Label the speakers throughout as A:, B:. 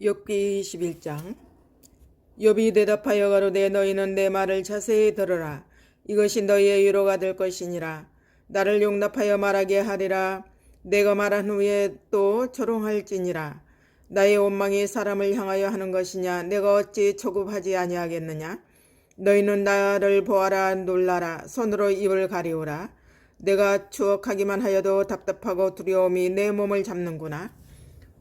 A: 욥기 21장. 욥이 대답하여 가로되 너희는 내 말을 자세히 들으라. 이것이 너희의 위로가 될 것이니라. 나를 용납하여 말하게 하리라. 내가 말한 후에 또 조롱할지니라. 나의 원망이 사람을 향하여 하는 것이냐. 내가 어찌 초급하지 아니하겠느냐. 너희는 나를 보아라 놀라라. 손으로 입을 가리우라. 내가 추억하기만 하여도 답답하고 두려움이 내 몸을 잡는구나.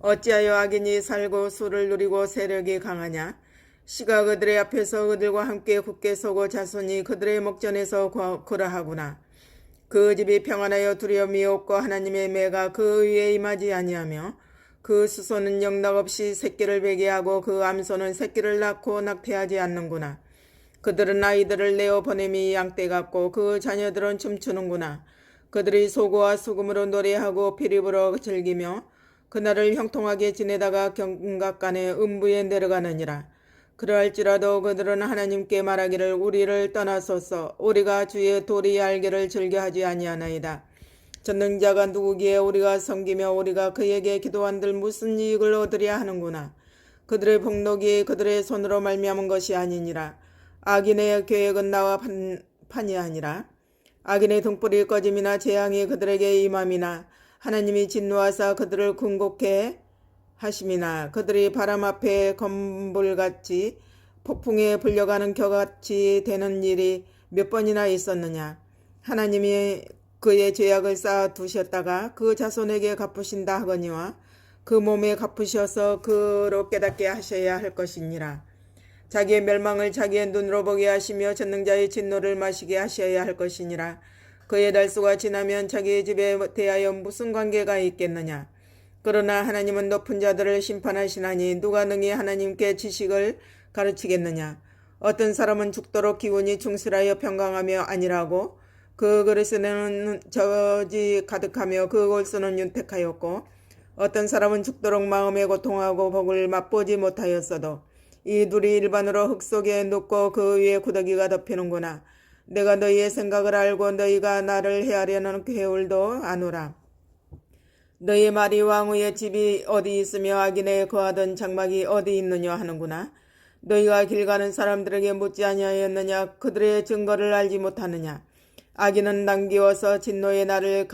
A: 어찌하여 악인이 살고 수를 누리고 세력이 강하냐. 시가 그들의 앞에서 그들과 함께 굳게 서고 자손이 그들의 목전에서 그러하구나. 그 집이 평안하여 두려움이 없고 하나님의 매가 그 위에 임하지 아니하며 그 수소는 영락없이 새끼를 베게 하고 그 암소는 새끼를 낳고 낙태하지 않는구나. 그들은 아이들을 내어 보냄이 양떼 같고 그 자녀들은 춤추는구나. 그들이 소고와 수금으로 노래하고 피리부러 즐기며 그날을 형통하게 지내다가 경각간에 음부에 내려가느니라. 그러할지라도 그들은 하나님께 말하기를 우리를 떠나소서. 우리가 주의 도리 알기를 즐겨하지 아니하나이다. 전능자가 누구기에 우리가 섬기며 우리가 그에게 기도한들 무슨 이익을 얻으랴 하는구나. 그들의 복록이 그들의 손으로 말미암은 것이 아니니라. 악인의 계획은 나와 판이 아니라. 악인의 등불이 꺼짐이나 재앙이 그들에게 임함이나 하나님이 진노하사 그들을 궁곡해 하심이나 그들이 바람 앞에 검불같이 폭풍에 불려가는 겨같이 되는 일이 몇 번이나 있었느냐. 하나님이 그의 죄악을 쌓아 두셨다가 그 자손에게 갚으신다 하거니와 그 몸에 갚으셔서 그로 깨닫게 하셔야 할 것이니라. 자기의 멸망을 자기의 눈으로 보게 하시며 전능자의 진노를 마시게 하셔야 할 것이니라. 그의 달수가 지나면 자기의 집에 대하여 무슨 관계가 있겠느냐. 그러나 하나님은 높은 자들을 심판하시나니 누가 능히 하나님께 지식을 가르치겠느냐. 어떤 사람은 죽도록 기운이 충실하여 평강하며 아니라고 그 그릇에는 저지 가득하며 그 골수는 윤택하였고 어떤 사람은 죽도록 마음에 고통하고 복을 맛보지 못하였어도 이 둘이 일반으로 흙 속에 눕고 그 위에 구더기가 덮이는구나. 내가 너희의 생각을 알고 너희가 나를 헤아려는 계울도 아노라. 너희의 말이 왕후의 집이 어디 있으며 악인의 거하던 장막이 어디 있느냐 하는구나. 너희가 길 가는 사람들에게 묻지 아니하였느냐. 그들의 증거를 알지 못하느냐. 악인은 남기워서 진노의 날을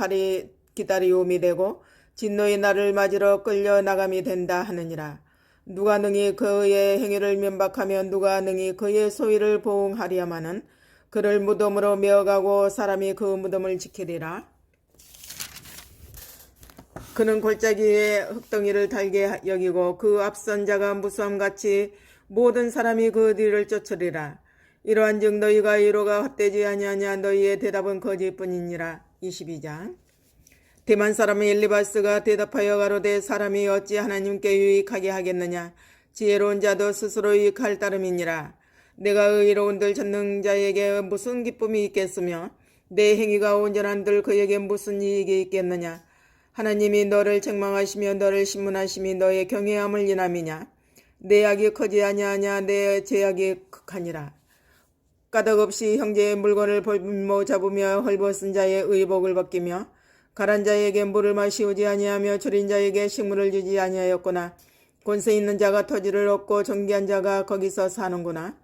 A: 기다리움이 되고 진노의 날을 맞으러 끌려 나감이 된다 하느니라. 누가 능히 그의 행위를 면박하며 누가 능히 그의 소위를 보응하리야마는 그를 무덤으로 메어가고 사람이 그 무덤을 지키리라. 그는 골짜기에 흙덩이를 달게 여기고 그 앞선 자가 무수함같이 모든 사람이 그 뒤를 쫓으리라. 이러한즉 너희가 위로가 헛되지 아니하냐. 너희의 대답은 거짓뿐이니라. 22장. 대만 사람 엘리바스가 대답하여 가로되 사람이 어찌 하나님께 유익하게 하겠느냐. 지혜로운 자도 스스로 유익할 따름이니라. 내가 의로운들 전능자에게 무슨 기쁨이 있겠으며 내 행위가 온전한들 그에게 무슨 이익이 있겠느냐. 하나님이 너를 책망하시며 너를 신문하심이 너의 경외함을 인함이냐. 내 악이 크지 아니하냐. 내 죄악이 극하니라. 까닭없이 형제의 물건을 볼모 잡으며 헐벗은 자의 의복을 벗기며 가란 자에게 물을 마시우지 아니하며 줄인 자에게 식물을 주지 아니하였구나. 권세 있는 자가 터지를 얻고 존귀한 자가 거기서 사는구나.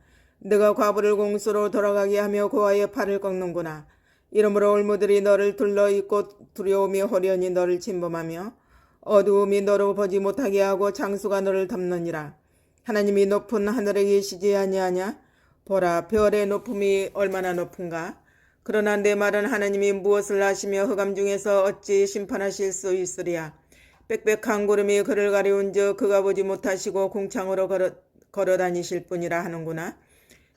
A: 내가 과부를 공수로 돌아가게 하며 고아의 팔을 꺾는구나. 이러므로 올무들이 너를 둘러있고 두려움이 호련히 너를 침범하며 어두움이 너로 보지 못하게 하고 장수가 너를 덮느니라. 하나님이 높은 하늘에 계시지 아니하냐. 보라 별의 높음이 얼마나 높은가. 그러나 내 말은 하나님이 무엇을 하시며 흑암 중에서 어찌 심판하실 수 있으랴. 빽빽한 구름이 그를 가리운즉 그가 보지 못하시고 궁창으로 걸어 다니실 뿐이라 하는구나.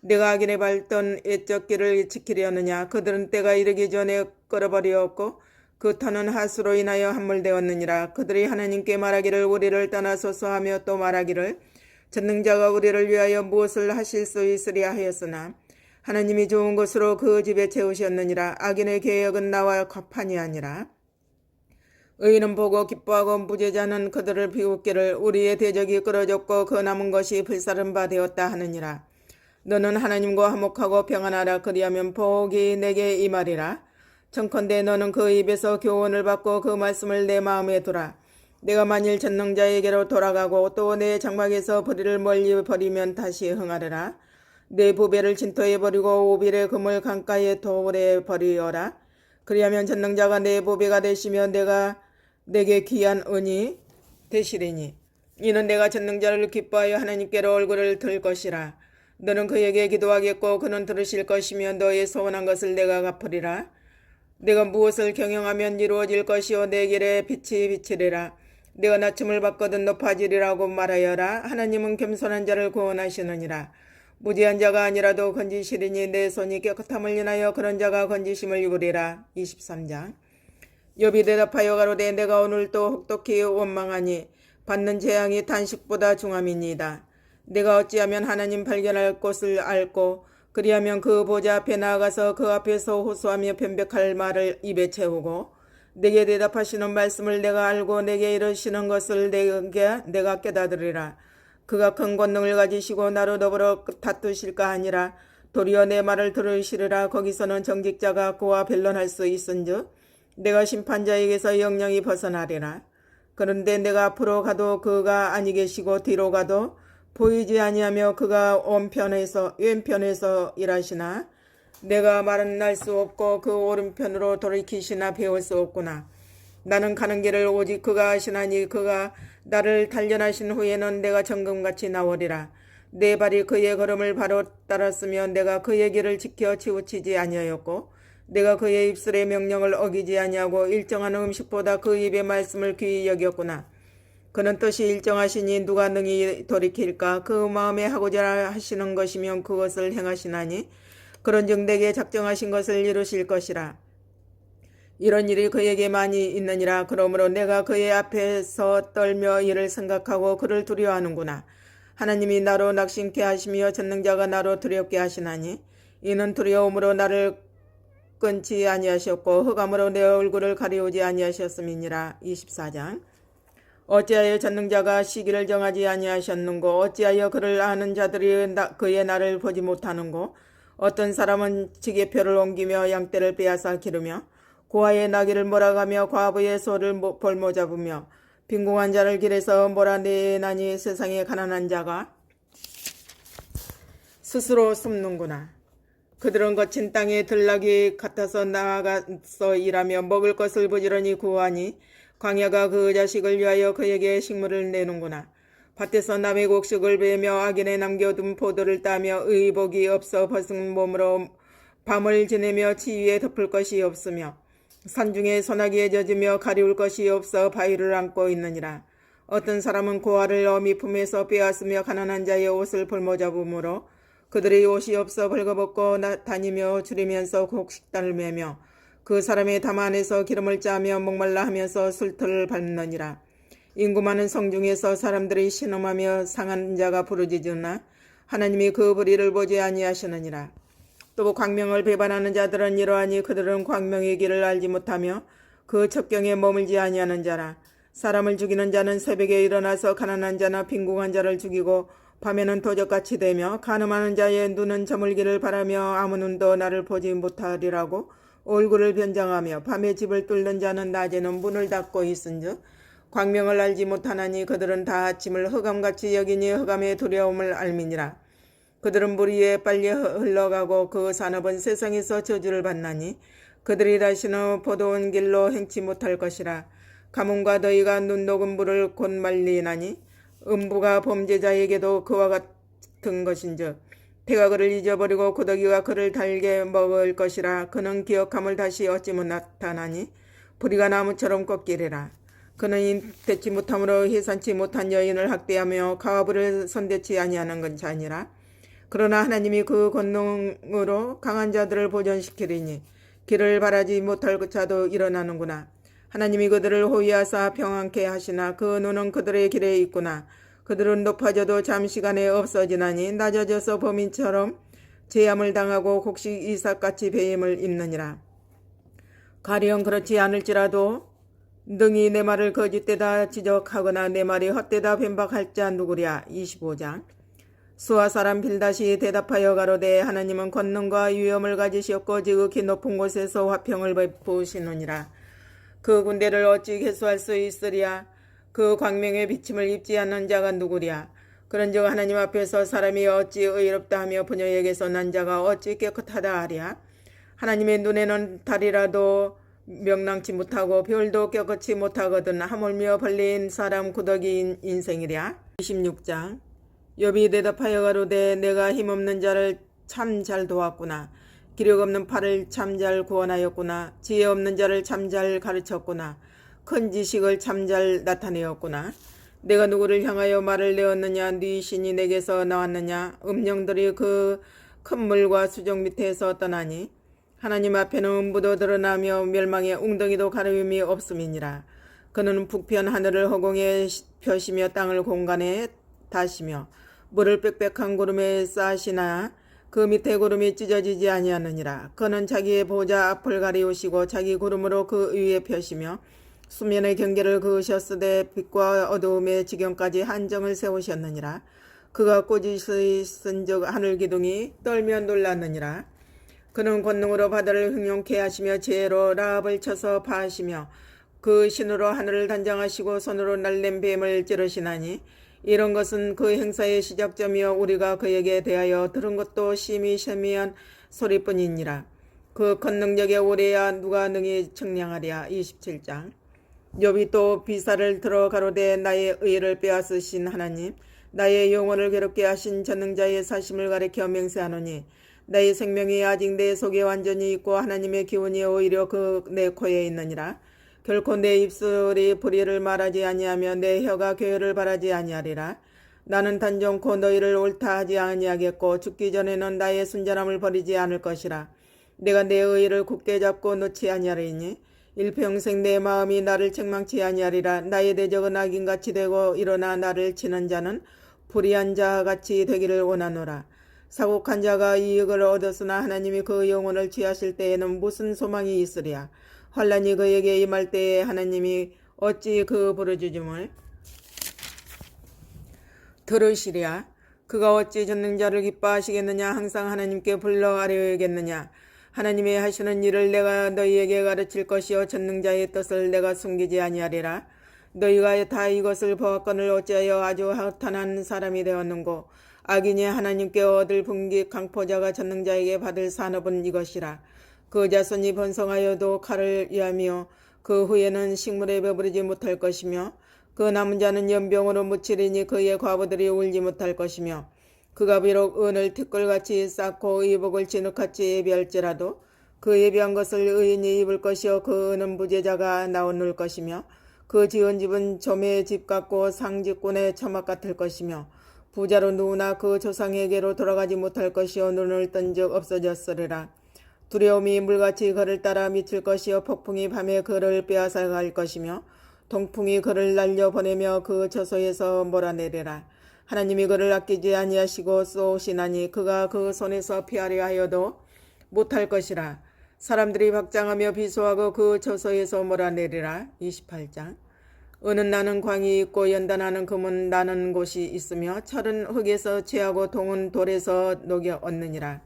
A: 내가 악인의 밟던 옛적 길을 지키려느냐. 그들은 때가 이르기 전에 끌어버리었고 그 터는 하수로 인하여 함몰되었느니라. 그들이 하나님께 말하기를 우리를 떠나소서 하며 또 말하기를 전능자가 우리를 위하여 무엇을 하실 수 있으랴 하였으나 하나님이 좋은 것으로 그 집에 채우셨느니라. 악인의 계획은 나와 판이 아니라. 의인은 보고 기뻐하고 무죄자는 그들을 비웃기를 우리의 대적이 끌어졌고 그 남은 것이 불사른 바 되었다 하느니라. 너는 하나님과 화목하고 평안하라. 그리하면 복이 내게 임하리라. 청컨대 너는 그 입에서 교훈을 받고 그 말씀을 내 마음에 두라. 내가 만일 전능자에게로 돌아가고 또 내 장막에서 불의를 멀리 버리면 다시 흥하리라. 내 부배를 진토에 버리고 오빌의 금을 강가에 돌에 버리어라. 그리하면 전능자가 내 보배가 되시며 내가 내게 귀한 은이 되시리니 이는 내가 전능자를 기뻐하여 하나님께로 얼굴을 들 것이라. 너는 그에게 기도하겠고 그는 들으실 것이며 너의 소원한 것을 내가 갚으리라. 내가 무엇을 경영하면 이루어질 것이요 내 길에 빛이 비치리라. 내가 낮춤을 받거든 높아지리라고 말하여라. 하나님은 겸손한 자를 구원하시느니라. 무지한 자가 아니라도 건지시리니 내 손이 깨끗함을 인하여 그런 자가 건지심을 입으리라. 23장. 욥이 대답하여 가로되 내가 오늘 또 혹독히 원망하니 받는 재앙이 탄식보다 중함이니이다. 내가 어찌하면 하나님 발견할 곳을 알고 그리하면 그 보좌 앞에 나아가서 그 앞에서 호소하며 변백할 말을 입에 채우고 내게 대답하시는 말씀을 내가 알고 내게 이르시는 것을 내가 깨닫으리라. 그가 큰 권능을 가지시고 나로 더불어 다투실까 하니라. 도리어 내 말을 들으시리라. 거기서는 정직자가 그와 변론할 수 있은즉 내가 심판자에게서 영영이 벗어나리라. 그런데 내가 앞으로 가도 그가 아니 계시고 뒤로 가도 보이지 아니하며 그가 왼편에서 일하시나 내가 말은 날 수 없고 그 오른편으로 돌이키시나 배울 수 없구나. 나는 가는 길을 오직 그가 아시나니 그가 나를 단련하신 후에는 내가 정금같이 나오리라. 내 발이 그의 걸음을 바로 따랐으며 내가 그의 길을 지켜 치우치지 아니하였고 내가 그의 입술의 명령을 어기지 아니하고 일정한 음식보다 그 입의 말씀을 귀히 여겼구나. 그는 뜻이 일정하시니 누가 능히 돌이킬까? 그 마음에 하고자 하시는 것이면 그것을 행하시나니 그런즉 내게 작정하신 것을 이루실 것이라. 이런 일이 그에게 많이 있느니라. 그러므로 내가 그의 앞에서 떨며 이를 생각하고 그를 두려워하는구나. 하나님이 나로 낙심케 하시며 전능자가 나로 두렵게 하시나니 이는 두려움으로 나를 끊지 아니하셨고 흑암으로 내 얼굴을 가리우지 아니하셨음이니라. 24장. 어찌하여 전능자가 시기를 정하지 아니하셨는고 어찌하여 그를 아는 자들이 그의 날을 보지 못하는고 어떤 사람은 지게표를 옮기며 양떼를 빼앗아 기르며 고아의 나귀를 몰아가며 과부의 소를 볼모잡으며 빈궁한 자를 길에서 몰아내나니 세상에 가난한 자가 스스로 숨는구나. 그들은 거친 땅에 들락이 같아서 나아가서 일하며 먹을 것을 부지런히 구하니 광야가 그 자식을 위하여 그에게 식물을 내는구나. 밭에서 남의 곡식을 베며 악인에 남겨둔 포도를 따며 의복이 없어 벗은 몸으로 밤을 지내며 치위에 덮을 것이 없으며 산중에 소나기에 젖으며 가리울 것이 없어 바위를 안고 있느니라. 어떤 사람은 고아를 어미 품에서 빼앗으며 가난한 자의 옷을 볼모잡음으로 그들의 옷이 없어 벌거벗고 다니며 줄이면서 곡식단을 매며 그 사람의 담 안에서 기름을 짜며 목말라 하면서 술터를 밟느니라. 인구 많은 성중에서 사람들이 신음하며 상한 자가 부르짖으나 하나님이 그 불의를 보지 아니하시느니라. 또 광명을 배반하는 자들은 이러하니 그들은 광명의 길을 알지 못하며 그 첩경에 머물지 아니하는 자라. 사람을 죽이는 자는 새벽에 일어나서 가난한 자나 빈궁한 자를 죽이고 밤에는 도적같이 되며 간음하는 자의 눈은 저물기를 바라며 아무 눈도 나를 보지 못하리라고 얼굴을 변장하며 밤에 집을 뚫는 자는 낮에는 문을 닫고 있은즉 광명을 알지 못하나니 그들은 다 아침을 흑암같이 여기니 흑암의 두려움을 알미니라. 그들은 물 위에 빨리 흘러가고 그 산업은 세상에서 저주를 받나니 그들이 다시는 포도원 길로 행치 못할 것이라. 가뭄과 더위가 눈 녹은 물을 곧 말리나니 음부가 범죄자에게도 그와 같은 것인즉 태가 그를 잊어버리고 고더기가 그를 달게 먹을 것이라. 그는 기억함을 다시 얻지 못하나니 부리가 나무처럼 꺾이리라. 그는 인대치 못함으로 해산치 못한 여인을 학대하며 가부를 손대치 아니하는 것이 아니라 그러나 하나님이 그 권능으로 강한 자들을 보존시키리니 길을 바라지 못할 자도 일어나는구나. 하나님이 그들을 호위하사 평안케 하시나 그 눈은 그들의 길에 있구나. 그들은 높아져도 잠시간에 없어지나니 낮아져서 범인처럼 재함을 당하고 곡식 이삭같이 배임을 입느니라. 가령 그렇지 않을지라도 능히 내 말을 거짓되다 지적하거나 내 말이 헛되다 변박할 자 누구랴. 25장. 수아 사람 빌닷이 대답하여 가로되 하나님은 권능과 위엄을 가지셨고 지극히 높은 곳에서 화평을 베푸시느니라. 그 군대를 어찌 개수할 수 있으랴. 그 광명의 비침을 입지 않는 자가 누구랴. 그런즉 하나님 앞에서 사람이 어찌 의롭다 하며 부녀에게서 난 자가 어찌 깨끗하다 하랴. 하나님의 눈에는 달이라도 명랑치 못하고 별도 깨끗이 못하거든 하물며 벌린 사람 구더기인 인생이랴. 26장. 욥이 대답하여 가로되 내가 힘없는 자를 참 잘 도왔구나. 기력 없는 팔을 참 잘 구원하였구나. 지혜 없는 자를 참 잘 가르쳤구나. 큰 지식을 참 잘 나타내었구나. 내가 누구를 향하여 말을 내었느냐. 네 신이 내게서 나왔느냐. 음령들이 그 큰 물과 수정 밑에서 떠나니 하나님 앞에는 음부도 드러나며 멸망의 웅덩이도 가려움이 없음이니라. 그는 북편 하늘을 허공에 펴시며 땅을 공간에 다시며 물을 빽빽한 구름에 쌓으시나 그 밑에 구름이 찢어지지 아니하느니라. 그는 자기의 보좌 앞을 가리우시고 자기 구름으로 그 위에 펴시며 수면의 경계를 그으셨으되 빛과 어두움의 지경까지 한정을 세우셨느니라. 그가 꼬짓의 쓴즉 하늘 기둥이 떨며 놀랐느니라. 그는 권능으로 바다를 흥용케 하시며 지혜로 라합을 쳐서 파하시며 그 신으로 하늘을 단장하시고 손으로 날랜 뱀을 찌르시나니 이런 것은 그 행사의 시작점이요 우리가 그에게 대하여 들은 것도 심히 세미한 소리뿐이니라. 그 큰 능력에 오래야 누가 능히 측량하랴. 27장. 욥이 또 비사를 들어 가로되 나의 의를 빼앗으신 하나님, 나의 영혼을 괴롭게 하신 전능자의 사심을 가리켜 맹세하노니 나의 생명이 아직 내 속에 완전히 있고 하나님의 기운이 오히려 그 내 코에 있느니라. 결코 내 입술이 불의를 말하지 아니하며 내 혀가 괴를 바라지 아니하리라. 나는 단정코 너희를 옳다 하지 아니하겠고 죽기 전에는 나의 순전함을 버리지 않을 것이라. 내가 내 의를 굳게 잡고 놓지 아니하리니 일평생 내 마음이 나를 책망치 아니하리라. 나의 대적은 악인같이 되고 일어나 나를 치는 자는 불의한 자같이 되기를 원하노라. 사곡한 자가 이익을 얻었으나 하나님이 그 영혼을 취하실 때에는 무슨 소망이 있으랴. 환난이 그에게 임할 때에 하나님이 어찌 그 부르짖음을 들으시랴. 그가 어찌 전능자를 기뻐하시겠느냐. 항상 하나님께 불러 아뢰겠느냐. 하나님의 하시는 일을 내가 너희에게 가르칠 것이요 전능자의 뜻을 내가 숨기지 아니하리라. 너희가 다 이것을 보았거늘 어찌하여 아주 허탄한 사람이 되었는고. 악인이 하나님께 얻을 분깃 강포자가 전능자에게 받을 산업은 이것이라. 그 자손이 번성하여도 칼을 위하며 그 후에는 식물에 배부르지 못할 것이며 그 남은 자는 연병으로 묻히리니 그의 과부들이 울지 못할 것이며 그가 비록 은을 티끌같이 쌓고 의복을 진흙같이 예비할지라도 그 예비한 것을 의인이 입을 것이요 그 은은 부재자가 나오는 것이며 그 지은 집은 점의 집 같고 상집꾼의 처막 같을 것이며 부자로 누구나 그 조상에게로 돌아가지 못할 것이요 눈을 뜬 적 없어졌으리라. 두려움이 물같이 그를 따라 미칠 것이요 폭풍이 밤에 그를 빼앗아 갈 것이며 동풍이 그를 날려보내며 그 저소에서 몰아내리라. 하나님이 그를 아끼지 아니하시고 쏘시나니 그가 그 손에서 피하려 하여도 못할 것이라. 사람들이 박장하며 비소하고 그 저소에서 몰아내리라. 28장. 은은 나는 광이 있고 연단하는 금은 나는 곳이 있으며 철은 흙에서 취하고 동은 돌에서 녹여 얻느니라.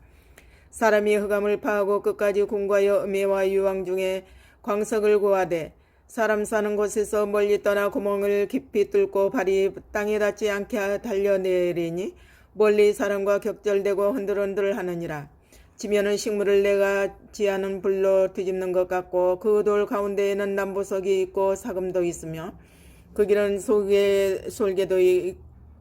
A: 사람이 흑암을 파하고 끝까지 궁과여 음해와 유황 중에 광석을 구하되 사람 사는 곳에서 멀리 떠나 구멍을 깊이 뚫고 발이 땅에 닿지 않게 달려내리니 멀리 사람과 격절되고 흔들흔들 하느니라. 지면은 식물을 내가 지하는 불로 뒤집는 것 같고 그 돌 가운데에는 남보석이 있고 사금도 있으며 그 길은 솔개도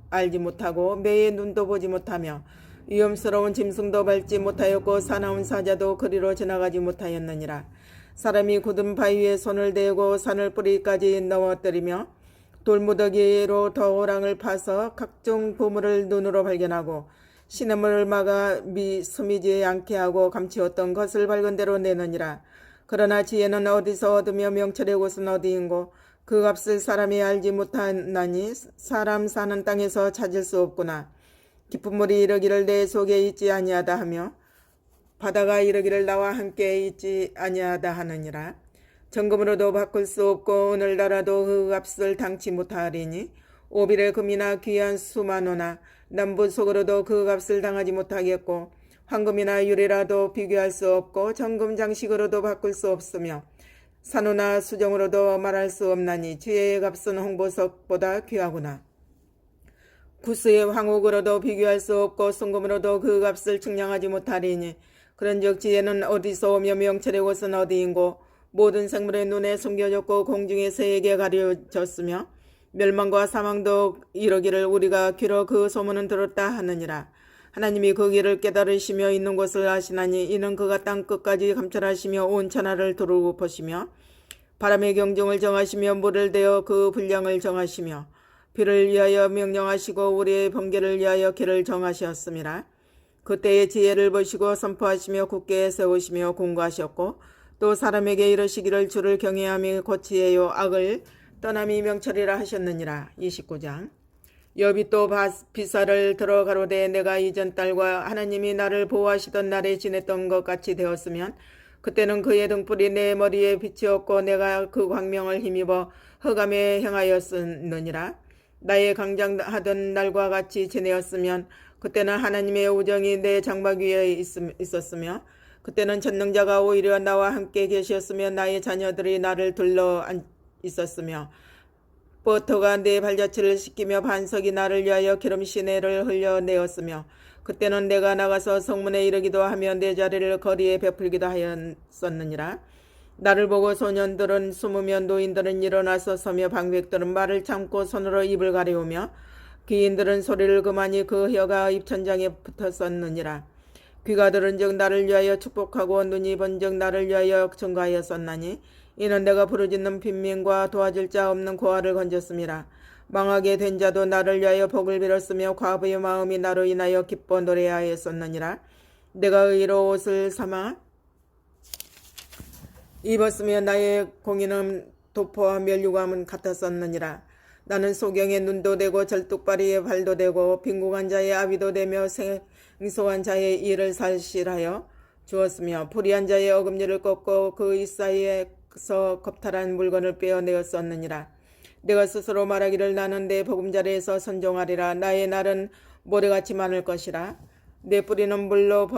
A: 알지 못하고 매의 눈도 보지 못하며 위험스러운 짐승도 밟지 못하였고 사나운 사자도 그리로 지나가지 못하였느니라. 사람이 굳은 바위 위에 손을 대고 산을 뿌리까지 넘어뜨리며 돌무더기로 더호랑을 파서 각종 보물을 눈으로 발견하고 시냇물을 막아 스미지 않게 하고 감추었던 것을 밝은 대로 내느니라. 그러나 지혜는 어디서 얻으며 명철의 곳은 어디인고 그 값을 사람이 알지 못하나니 사람 사는 땅에서 찾을 수 없구나. 깊은 물이 이르기를 내 속에 있지 아니하다 하며 바다가 이르기를 나와 함께 있지 아니하다 하느니라. 정금으로도 바꿀 수 없고 오늘날라도 그 값을 당치 못하리니 오빌의 금이나 귀한 수만호나 남부 속으로도 그 값을 당하지 못하겠고 황금이나 유리라도 비교할 수 없고 정금 장식으로도 바꿀 수 없으며 산호나 수정으로도 말할 수 없나니 지혜의 값은 홍보석보다 귀하구나. 구스의 황옥으로도 비교할 수 없고 순금으로도 그 값을 측량하지 못하리니 그런즉 지혜는 어디서 오며 명철의 곳은 어디인고 모든 생물의 눈에 숨겨졌고 공중의 새에게 가려졌으며 멸망과 사망도 이르기를 우리가 귀로 그 소문은 들었다 하느니라. 하나님이 그 길을 깨달으시며 있는 곳을 아시나니 이는 그가 땅 끝까지 감찰하시며 온 천하를 두루 보시며 바람의 경중을 정하시며 물을 대어 그 분량을 정하시며 비를 위하여 명령하시고 우리의 번개를 위하여 길을 정하셨음이라. 그때의 지혜를 보시고 선포하시며 굳게 세우시며 공고하셨고 또 사람에게 이르시기를 주를 경외함이 고치예요 악을 떠남이 명철이라 하셨느니라. 29장. 욥이 또 비사를 들어 가로되 내가 이전 딸과 하나님이 나를 보호하시던 날에 지냈던 것 같이 되었으면 그때는 그의 등불이 내 머리에 빛이었고 내가 그 광명을 힘입어 흑암에 행하였느니라. 나의 강장하던 날과 같이 지내었으면 그때는 하나님의 우정이 내 장막 위에 있었으며 그때는 전능자가 오히려 나와 함께 계셨으며 나의 자녀들이 나를 둘러 있었으며 버터가 내 발자취를 씻기며 반석이 나를 위하여 기름 시내를 흘려내었으며 그때는 내가 나가서 성문에 이르기도 하며 내 자리를 거리에 베풀기도 하였었느니라. 나를 보고 소년들은 숨으며 노인들은 일어나서 서며 방백들은 말을 참고 손으로 입을 가려우며 귀인들은 소리를 그만이 그 혀가 입천장에 붙었었느니라. 귀가 들은즉 나를 위하여 축복하고 눈이 본즉 나를 위하여 증거하였었나니 이는 내가 부르짖는 빈민과 도와줄 자 없는 고아를 건졌음이라. 망하게 된 자도 나를 위하여 복을 빌었으며 과부의 마음이 나로 인하여 기뻐 노래하였었느니라. 내가 의로 옷을 삼아 입었으며 나의 공의는 도포와 멸류관은 같았었느니라. 나는 소경의 눈도 되고 절뚝발이의 발도 되고 빈궁한 자의 아비도 되며 생소한 자의 일을 살실하여 주었으며 불의한 자의 어금니를 꺾고 그 이사이에서 겁탈한 물건을 빼어내었었느니라. 내가 스스로 말하기를 나는 내 보금자리에서 선종하리라. 나의 날은 모래같이 많을 것이라. 내 뿌리는 물로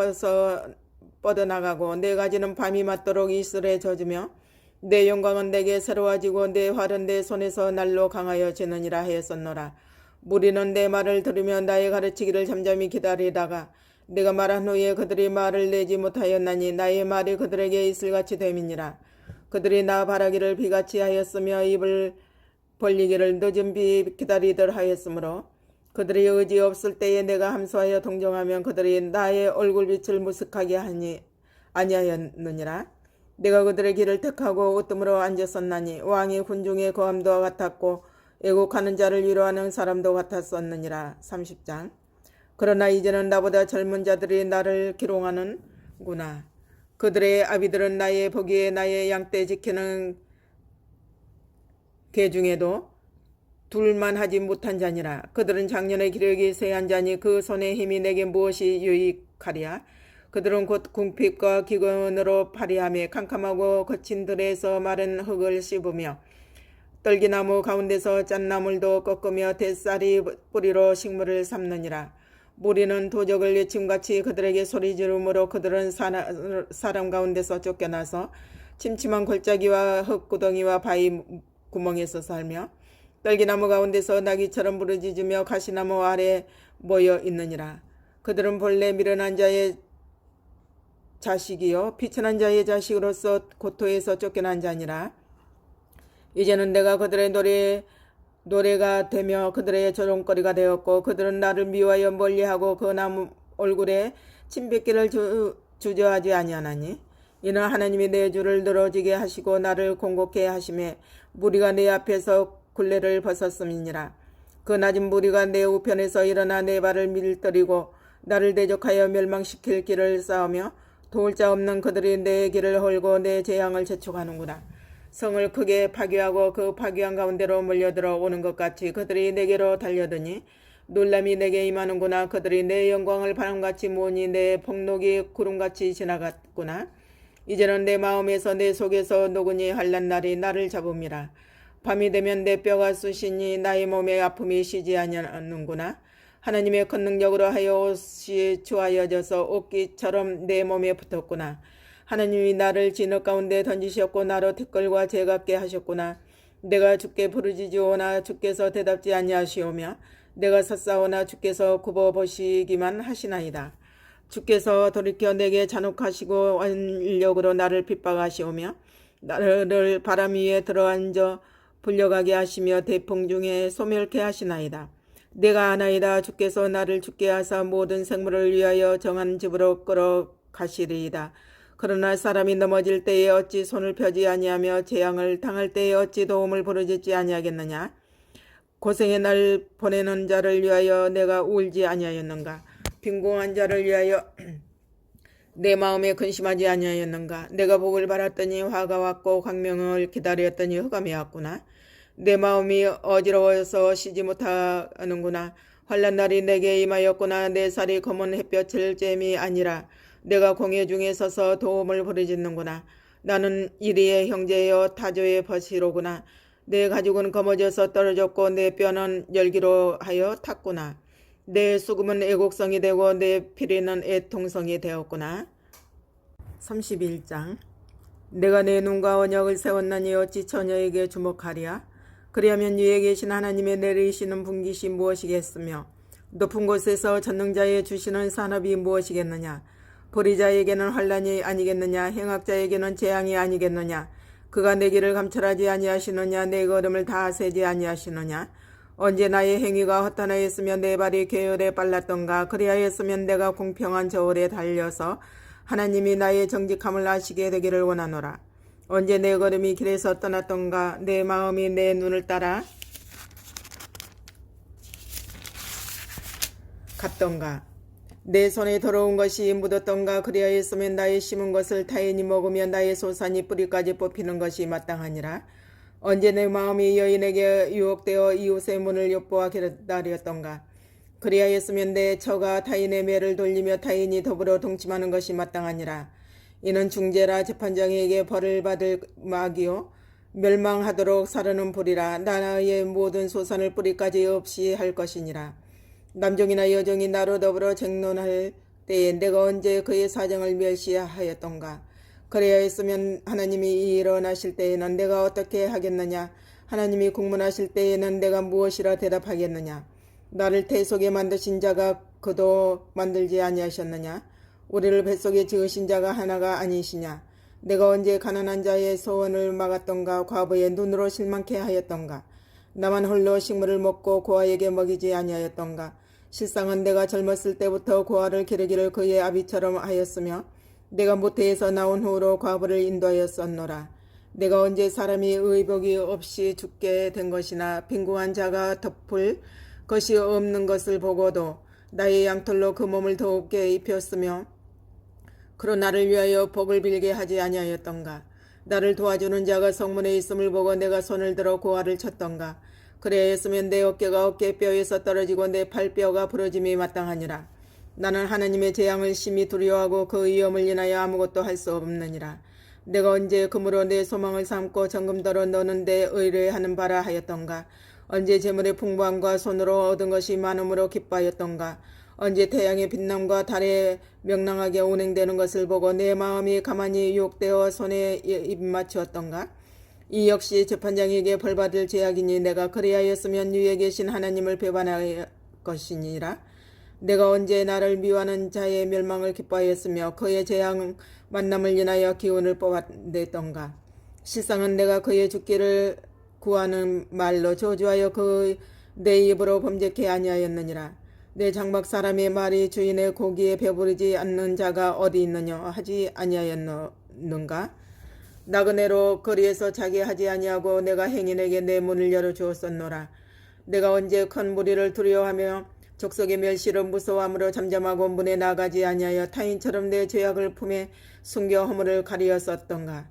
A: 뻗어나가고 내 가지는 밤이 맞도록 이슬에 젖으며 내 영광은 내게 새로워지고 내 활은 내 손에서 날로 강하여지느니라 하였었노라. 무리는 내 말을 들으며 나의 가르치기를 잠잠히 기다리다가 내가 말한 후에 그들이 말을 내지 못하였나니 나의 말이 그들에게 이슬같이 됨이니라. 그들이 나 바라기를 비같이 하였으며 입을 벌리기를 늦은 비 기다리들 하였으므로 그들이 의지 없을 때에 내가 함소하여 동정하면 그들이 나의 얼굴빛을 무색하게 아니하였느니라. 내가 그들의 길을 택하고 으뜸으로 앉았었나니 왕이 군중의 거함도 같았고 애곡하는 자를 위로하는 사람도 같았었느니라. 30장. 그러나 이제는 나보다 젊은 자들이 나를 기롱하는구나. 그들의 아비들은 나의 보기에 나의 양떼 지키는 개 중에도 둘만 하지 못한 자니라. 그들은 작년의 기력이 세한 자니 그 손의 힘이 내게 무엇이 유익하랴. 그들은 곧 궁핍과 기근으로 파리하며 캄캄하고 거친 들에서 마른 흙을 씹으며 떨기나무 가운데서 짠나물도 꺾으며 대쌀이 뿌리로 식물을 삼느니라. 무리는 도적을 예침같이 그들에게 소리 지르므로 그들은 사람 가운데서 쫓겨나서 침침한 골짜기와 흙구덩이와 바위 구멍에서 살며 떨기나무 가운데서 나귀처럼 부르짖으며 가시나무 아래 모여 있느니라. 그들은 본래 미련한 자의 자식이요 비천한 자의 자식으로서 고토에서 쫓겨난 자니라. 이제는 내가 그들의 노래가 되며 그들의 조롱거리가 되었고 그들은 나를 미워하여 멀리하고 그 나무 얼굴에 침뱉기를 주저하지 아니하나니 이는 하나님이 내 주를 늘어지게 하시고 나를 공곡해 하심에 무리가 내 앞에서 굴레를 벗었음이니라. 그 낮은 무리가 내 우편에서 일어나 내 발을 밀들이고 나를 대적하여 멸망시킬 길을 쌓으며 도울 자 없는 그들이 내 길을 헐고 내 재앙을 재촉하는구나. 성을 크게 파괴하고 그 파괴한 가운데로 몰려들어 오는 것 같이 그들이 내게로 달려드니 놀람이 내게 임하는구나. 그들이 내 영광을 바람같이 모으니 내 폭록이 구름같이 지나갔구나. 이제는 내 마음에서 내 속에서 노근이 환난 날이 나를 잡음이라. 밤이 되면 내 뼈가 쑤시니 나의 몸에 아픔이 쉬지 아니하는구나. 하나님의 큰 능력으로 하여 옷이 주하여져서 옷깃처럼 내 몸에 붙었구나. 하나님이 나를 진흙 가운데 던지셨고 나로 티끌과 재 같게 하셨구나. 내가 주께 부르짖으오나 주께서 대답지 아니하시오며 내가 섰사오나 주께서 굽어보시기만 하시나이다. 주께서 돌이켜 내게 잔혹하시고 완력으로 나를 핍박하시오며 나를 바람 위에 들어앉아 불려가게 하시며 대풍 중에 소멸케 하시나이다. 내가 아나이다. 주께서 나를 죽게 하사 모든 생물을 위하여 정한 집으로 끌어가시리이다. 그러나 사람이 넘어질 때에 어찌 손을 펴지 아니하며 재앙을 당할 때에 어찌 도움을 부르짖지 아니하겠느냐. 고생의 날 보내는 자를 위하여 내가 울지 아니하였는가. 빈궁한 자를 위하여 내 마음에 근심하지 아니하였는가. 내가 복을 바랐더니 화가 왔고 광명을 기다렸더니 흑암이 왔구나. 내 마음이 어지러워서 쉬지 못하는구나. 환난 날이 내게 임하였구나. 내 살이 검은 햇볕을 쬐미 아니라 내가 공회 중에 서서 도움을 부르짖는구나. 나는 이리의 형제여 타조의 벗이로구나. 내 가죽은 검어져서 떨어졌고 내 뼈는 열기로 하여 탔구나. 내 수금은 애곡성이 되고 내 피리는 애통성이 되었구나. 31장. 내가 내 눈과 언약을 세웠나니 어찌 처녀에게 주목하랴. 그리하면 위에 계신 하나님의 내리시는 분깃이 무엇이겠으며 높은 곳에서 전능자의 주시는 산업이 무엇이겠느냐. 불의자에게는 환난이 아니겠느냐. 행악자에게는 재앙이 아니겠느냐. 그가 내 길을 감찰하지 아니하시느냐. 내 걸음을 다 세지 아니하시느냐. 언제 나의 행위가 허탄하였으면 내 발이 계율에 빨랐던가. 그리하였으면 내가 공평한 저울에 달려서 하나님이 나의 정직함을 아시게 되기를 원하노라. 언제 내 걸음이 길에서 떠났던가. 내 마음이 내 눈을 따라 갔던가. 내 손에 더러운 것이 묻었던가. 그리하였으면 나의 심은 것을 타인이 먹으며 나의 소산이 뿌리까지 뽑히는 것이 마땅하니라. 언제 내 마음이 여인에게 유혹되어 이웃의 문을 엿보아 기다렸던가. 그리하였으면 내 처가 타인의 매를 돌리며 타인이 더불어 동침하는 것이 마땅하니라. 이는 중재라. 재판장에게 벌을 받을 막이요 멸망하도록 사르는 불이라. 나의 모든 소산을 뿌리까지 없이 할 것이니라. 남종이나 여종이 나로 더불어 쟁론할 때에 내가 언제 그의 사정을 멸시하였던가. 그래야했으면 하나님이 일어나실 때에는 내가 어떻게 하겠느냐. 하나님이 국문하실 때에는 내가 무엇이라 대답하겠느냐. 나를 태속에 만드신 자가 그도 만들지 아니하셨느냐. 우리를 뱃속에 지으신 자가 하나가 아니시냐. 내가 언제 가난한 자의 소원을 막았던가. 과부의 눈으로 실망케 하였던가. 나만 홀로 식물을 먹고 고아에게 먹이지 아니하였던가. 실상은 내가 젊었을 때부터 고아를 기르기를 그의 아비처럼 하였으며 내가 모태에서 나온 후로 과부를 인도하였었노라. 내가 언제 사람이 의복이 없이 죽게 된 것이나 빈궁한 자가 덮을 것이 없는 것을 보고도 나의 양털로 그 몸을 더욱게 입혔으며 그로 나를 위하여 복을 빌게 하지 아니하였던가. 나를 도와주는 자가 성문에 있음을 보고 내가 손을 들어 고아를 쳤던가. 그래야했으면 내 어깨가 어깨뼈에서 떨어지고 내 팔뼈가 부러짐이 마땅하니라. 나는 하나님의 재앙을 심히 두려워하고 그 위험을 인하여 아무것도 할 수 없느니라. 내가 언제 금으로 내 소망을 삼고 정금더러 너는 내 의뢰하는 바라 하였던가. 언제 재물의 풍부함과 손으로 얻은 것이 많음으로 기뻐하였던가. 언제 태양의 빛남과 달의 명랑하게 운행되는 것을 보고 내 마음이 가만히 유혹되어 손에 입맞추었던가. 이 역시 재판장에게 벌받을 죄악이니 내가 그리하였으면 위에 계신 하나님을 배반할 것이니라. 내가 언제 나를 미워하는 자의 멸망을 기뻐하였으며 그의 재앙 만남을 인하여 기운을 뽑아냈던가. 실상은 내가 그의 죽기를 구하는 말로 저주하여 그 내 입으로 범죄케 아니하였느니라. 내 장막 사람의 말이 주인의 고기에 배부르지 않는 자가 어디 있느냐 하지 아니하였는가. 나그네로 거리에서 자기 하지 아니하고 내가 행인에게 내 문을 열어주었었노라. 내가 언제 큰 무리를 두려워하며 족속의 멸시를 무서워함으로 잠잠하고 문에 나가지 아니하여 타인처럼 내 죄악을 품에 숨겨 허물을 가리었었던가.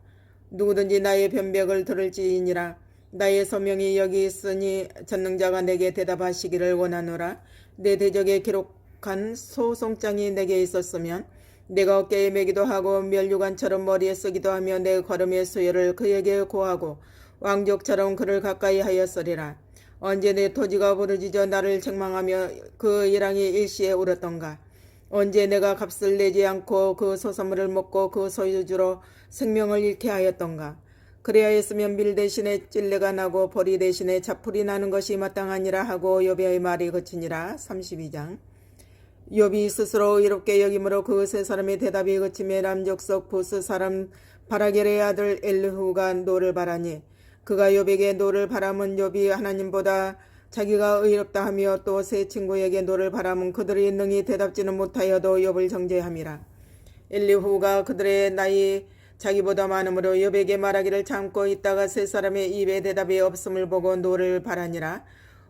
A: 누구든지 나의 변백을 들을지니라. 나의 소명이 여기 있으니 전능자가 내게 대답하시기를 원하노라. 내 대적에 기록한 소송장이 내게 있었으면 내가 어깨에 매기도 하고 멸류관처럼 머리에 쓰기도 하며 내 걸음의 수요를 그에게 고하고 왕족처럼 그를 가까이 하였으리라. 언제 내 토지가 부르짖어 나를 책망하며 그 일왕이 일시에 울었던가. 언제 내가 값을 내지 않고 그 소산물을 먹고 그 소유주로 생명을 잃게 하였던가. 그래야 했으면 밀 대신에 찔레가 나고 보리 대신에 자풀이 나는 것이 마땅하니라 하고 욥의 말이 그치니라. 32장. 욥이 스스로 의롭게 여김으로 그 세 사람의 대답이 그치며 남족속 부스 사람 바라겔의 아들 엘리후가 노를 바라니 그가 욥에게 노를 바람은 욥이 하나님보다 자기가 의롭다 하며 또 세 친구에게 노를 바람은 그들이 능히 대답지는 못하여도 욥을 정죄함이라. 엘리후가 그들의 나이 자기보다 많으므로 욥에게 말하기를 참고 있다가 세 사람의 입에 대답이 없음을 보고 노를 바라니라.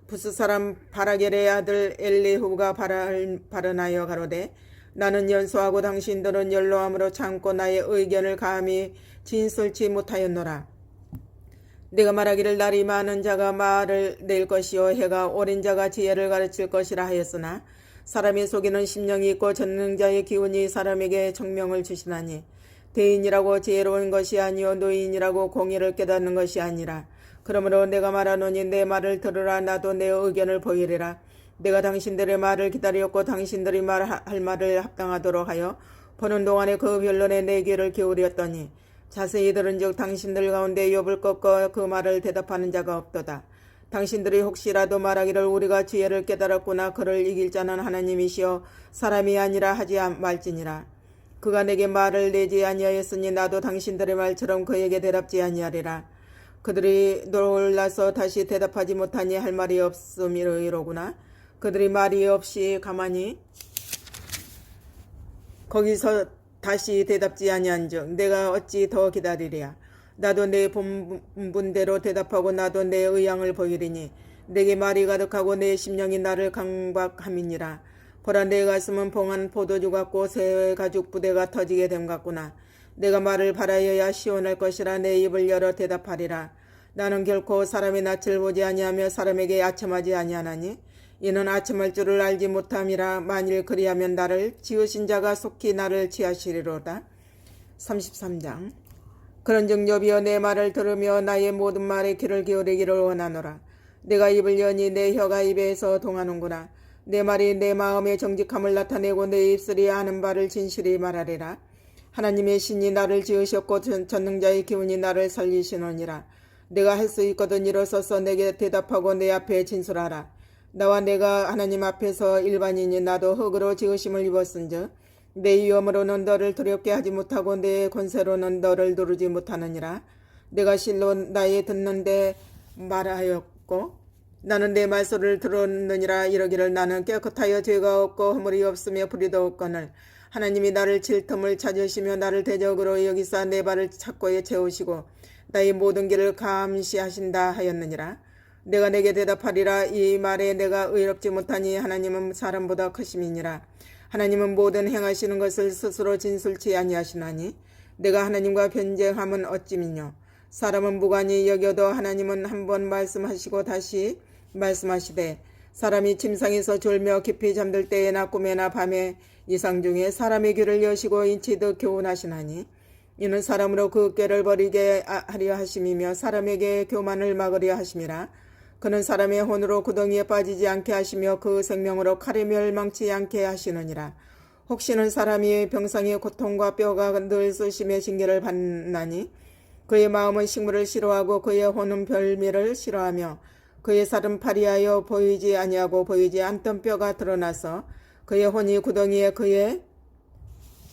A: 부스 사람 바라겔의 아들 엘리후가 발언하여 가로되 나는 연소하고 당신들은 연로함으로 참고 나의 의견을 감히 진술치 못하였노라. 내가 말하기를 날이 많은 자가 말을 낼 것이요 해가 오랜 자가 지혜를 가르칠 것이라 하였으나 사람의 속에는 심령이 있고 전능자의 기운이 사람에게 청명을 주시나니 대인이라고 지혜로운 것이 아니요 노인이라고 공의를 깨닫는 것이 아니라. 그러므로 내가 말하노니 내 말을 들으라. 나도 내 의견을 보이리라. 내가 당신들의 말을 기다렸고 당신들이 말할 말을 합당하도록 하여 보는 동안에 그 변론에 내 귀를 기울였더니 자세히 들은즉 당신들 가운데 욥을 꺾어 그 말을 대답하는 자가 없도다. 당신들이 혹시라도 말하기를 우리가 지혜를 깨달았구나. 그를 이길 자는 하나님이시여 사람이 아니라 하지 말지니라. 그가 내게 말을 내지 아니하였으니 나도 당신들의 말처럼 그에게 대답지 아니하리라. 그들이 놀라서 다시 대답하지 못하니 할 말이 없음이로구나. 그들이 말이 없이 가만히 거기서 다시 대답지 아니한즉 내가 어찌 더 기다리랴. 나도 내 본분대로 대답하고 나도 내 의향을 보이리니 내게 말이 가득하고 내 심령이 나를 강박함이니라. 보라 내 가슴은 봉한 포도주 같고 새 가죽 부대가 터지게 됨 같구나. 내가 말을 바라여야 시원할 것이라. 내 입을 열어 대답하리라. 나는 결코 사람의 낯을 보지 아니하며 사람에게 아첨하지 아니하나니 이는 아첨할 줄을 알지 못함이라. 만일 그리하면 나를 지으신 자가 속히 나를 취하시리로다. 33장. 그런즉 욥이여 내 말을 들으며 나의 모든 말에 귀를 기울이기를 원하노라. 내가 입을 여니 내 혀가 입에서 동하는구나. 내 말이 내 마음의 정직함을 나타내고 내 입술이 아는 바를 진실히 말하리라. 하나님의 신이 나를 지으셨고 전능자의 기운이 나를 살리시노니라. 내가 할 수 있거든 일어서서 내게 대답하고 내 앞에 진술하라. 나와 내가 하나님 앞에서 일반인이 나도 흙으로 지으심을 입었은즉 내 위엄으로는 너를 두렵게 하지 못하고 내 권세로는 너를 누르지 못하느니라. 내가 실로 나의 듣는데 말하였고 나는 내 말소리를 들었느니라. 이러기를 나는 깨끗하여 죄가 없고 허물이 없으며 불의도 없거늘 하나님이 나를 칠 틈을 찾으시며 나를 대적으로 여기사 내 발을 착고에 채우시고 나의 모든 길을 감시하신다 하였느니라. 내가 내게 대답하리라. 이 말에 내가 의롭지 못하니 하나님은 사람보다 크심이니라. 하나님은 모든 행하시는 것을 스스로 진술치 아니하시나니 내가 하나님과 변쟁함은 어찌미뇨. 사람은 무관히 여겨도 하나님은 한 번 말씀하시고 다시 말씀하시되 사람이 침상에서 졸며 깊이 잠들 때에나 꿈에나 밤에 이상 중에 사람의 귀를 여시고 인치듯 교훈하시나니 이는 사람으로 그 꾀를 버리게 하려 하심이며 사람에게 교만을 막으려 하심이라. 그는 사람의 혼으로 구덩이에 빠지지 않게 하시며 그 생명으로 칼에 멸망치 않게 하시느니라. 혹시는 사람이 병상의 고통과 뼈가 늘 쑤시며 징계를 받나니 그의 마음은 식물을 싫어하고 그의 혼은 별미를 싫어하며 그의 살은 파리하여 보이지 아니하고 보이지 않던 뼈가 드러나서 그의 혼이 구덩이에 그의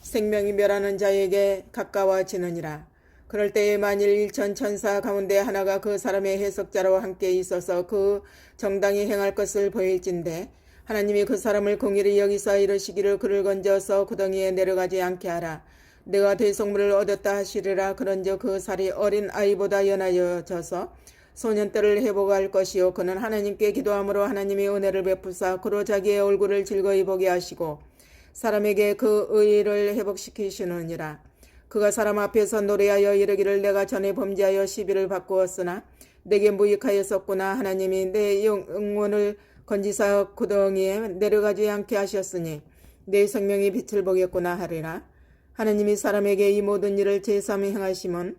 A: 생명이 멸하는 자에게 가까워지느니라. 그럴 때에 만일 일천 천사 가운데 하나가 그 사람의 해석자로 함께 있어서 그 정당히 행할 것을 보일진대 하나님이 그 사람을 공의히 여기사 이르시기를 그를 건져서 구덩이에 내려가지 않게 하라. 내가 대속물을 얻었다 하시리라. 그런즉 그 살이 어린 아이보다 연하여져서 소년 때를 회복할 것이요 그는 하나님께 기도함으로 하나님이 은혜를 베푸사 그로 자기의 얼굴을 즐거이 보게 하시고 사람에게 그 의를 회복시키시느니라. 그가 사람 앞에서 노래하여 이르기를 내가 전에 범죄하여 시비를 받고었으나 내게 무익하였었구나. 하나님이 내 영혼을 건지사 구덩이에 내려가지 않게 하셨으니 내 생명이 빛을 보겠구나 하리라. 하나님이 사람에게 이 모든 일을 제3에 행하심은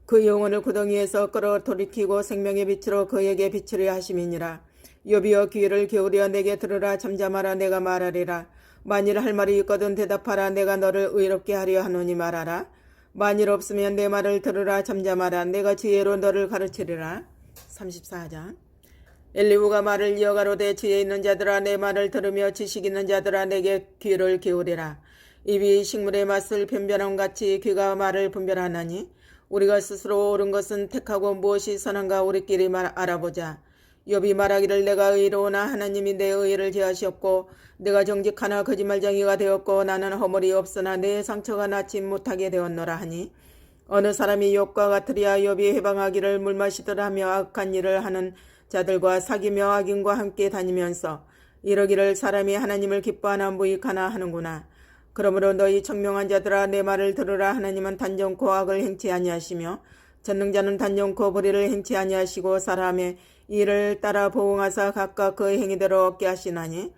A: 그 영혼을 구덩이에서 끌어 돌이키고 생명의 빛으로 그에게 비추려 하심이니라. 욥이여 귀를 기울여 내게 들으라. 잠잠하라. 내가 말하리라. 만일 할 말이 있거든 대답하라. 내가 너를 의롭게 하려 하노니 말하라. 만일 없으면 내 말을 들으라. 잠잠하라. 내가 지혜로 너를 가르치리라. 34장. 엘리후가 말을 이어가로되 지혜 있는 자들아 내 말을 들으며 지식 있는 자들아 내게 귀를 기울이라. 입이 식물의 맛을 변변함 같이 귀가 말을 분별하나니 우리가 스스로 옳은 것은 택하고 무엇이 선한가 우리끼리 알아보자. 욥이 말하기를 내가 의로우나 하나님이 내 의를 제하시옵고 내가 정직하나 거짓말쟁이가 되었고 나는 허물이 없으나 내 상처가 낫지 못하게 되었노라 하니 어느 사람이 욥과 같으랴. 욥이 해방하기를 물 마시더라 하며 악한 일을 하는 자들과 사귀며 악인과 함께 다니면서 이러기를 사람이 하나님을 기뻐하나 무익하나 하는구나. 그러므로 너희 청명한 자들아 내 말을 들으라. 하나님은 단정코 악을 행치 아니하시며 전능자는 단정코 불의를 행치 아니하시고 사람의 일을 따라 보응하사 각각 그의 행위대로 얻게 하시나니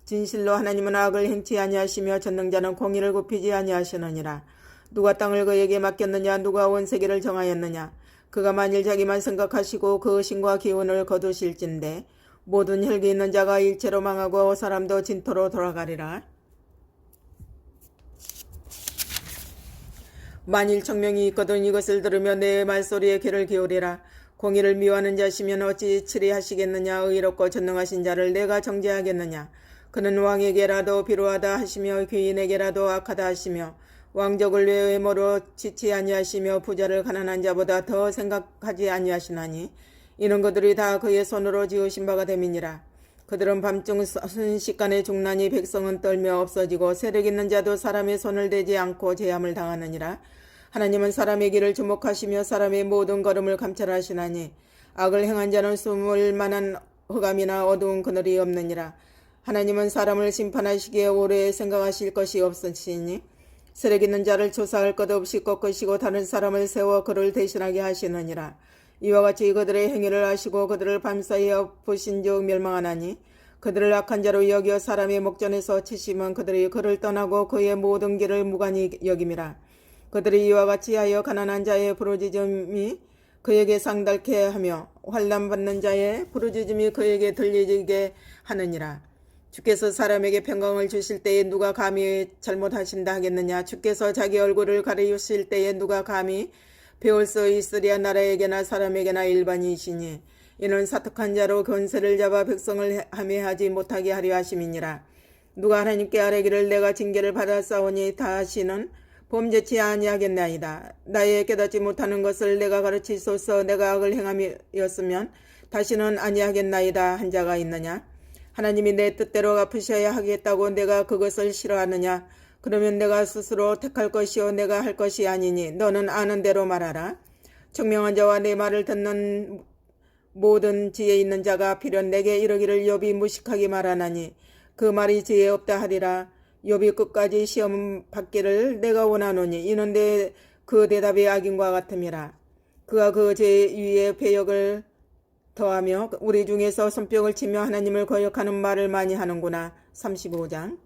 A: 진실로 하나님은 악을 행치 아니하시며 전능자는 공의를 굽히지 아니하시느니라. 누가 땅을 그에게 맡겼느냐 누가 온 세계를 정하였느냐. 그가 만일 자기만 생각하시고 그 신과 기운을 거두실진데 모든 혈기 있는 자가 일체로 망하고 사람도 진토로 돌아가리라. 만일 청명이 있거든 이것을 들으며 내 말소리에 귀를 기울이라. 공의를 미워하는 자시면 어찌 치리하시겠느냐. 의롭고 전능하신 자를 내가 정죄하겠느냐. 그는 왕에게라도 비루하다 하시며 귀인에게라도 악하다 하시며 왕족을 외모로 지치 아니하시며 부자를 가난한 자보다 더 생각하지 아니하시나니 이는 그들이 다 그의 손으로 지으신 바가 됨이니라. 그들은 밤중 순식간에 죽나니 백성은 떨며 없어지고 세력 있는 자도 사람의 손을 대지 않고 제함을 당하느니라. 하나님은 사람의 길을 주목하시며 사람의 모든 걸음을 감찰하시나니 악을 행한 자는 숨을 만한 흑암이나 어두운 그늘이 없느니라. 하나님은 사람을 심판하시기에 오래 생각하실 것이 없으시니 세력 있는 자를 조사할 것 없이 꺾으시고 다른 사람을 세워 그를 대신하게 하시느니라. 이와 같이 그들의 행위를 아시고 그들을 밤사이 엎으신 즉 멸망하나니 그들을 악한 자로 여겨 사람의 목전에서 치시면 그들이 그를 떠나고 그의 모든 길을 무관히 여김이라. 그들이 이와 같이 하여 가난한 자의 부르짖음이 그에게 상달케 하며 환난 받는 자의 부르짖음이 그에게 들리게 하느니라. 주께서 사람에게 평강을 주실 때에 누가 감히 잘못하신다 하겠느냐. 주께서 자기 얼굴을 가리우실 때에 누가 감히 배울 수 있으랴. 나라에게나 사람에게나 일반이시니 이는 사특한 자로 권세를 잡아 백성을 함해하지 못하게 하려 하심이니라. 누가 하나님께 아뢰기를 내가 징계를 받았사오니 다시는 범죄치 아니하겠나이다. 나의 깨닫지 못하는 것을 내가 가르치소서. 내가 악을 행함이었으면 다시는 아니하겠나이다 한 자가 있느냐. 하나님이 내 뜻대로 갚으셔야 하겠다고 내가 그것을 싫어하느냐. 그러면 내가 스스로 택할 것이요 내가 할 것이 아니니 너는 아는 대로 말하라. 청명한 자와 내 말을 듣는 모든 지혜 있는 자가 필연 내게 이르기를 욥이 무식하게 말하나니 그 말이 지혜 없다 하리라. 욥이 끝까지 시험 받기를 내가 원하노니 이는 그 대답이 악인과 같음이라. 그가 그 죄 위에 배역을 더하며 우리 중에서 손뼉을 치며 하나님을 거역하는 말을 많이 하는구나. 35장.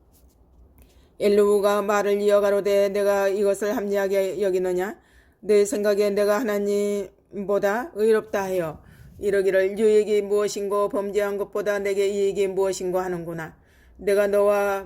A: 엘리후가 말을 이어가로되 내가 이것을 합리하게 여기느냐. 내 생각에 내가 하나님보다 의롭다 하여 이러기를 유익이 무엇인고 범죄한 것보다 내게 이익이 무엇인고 하는구나. 내가 너와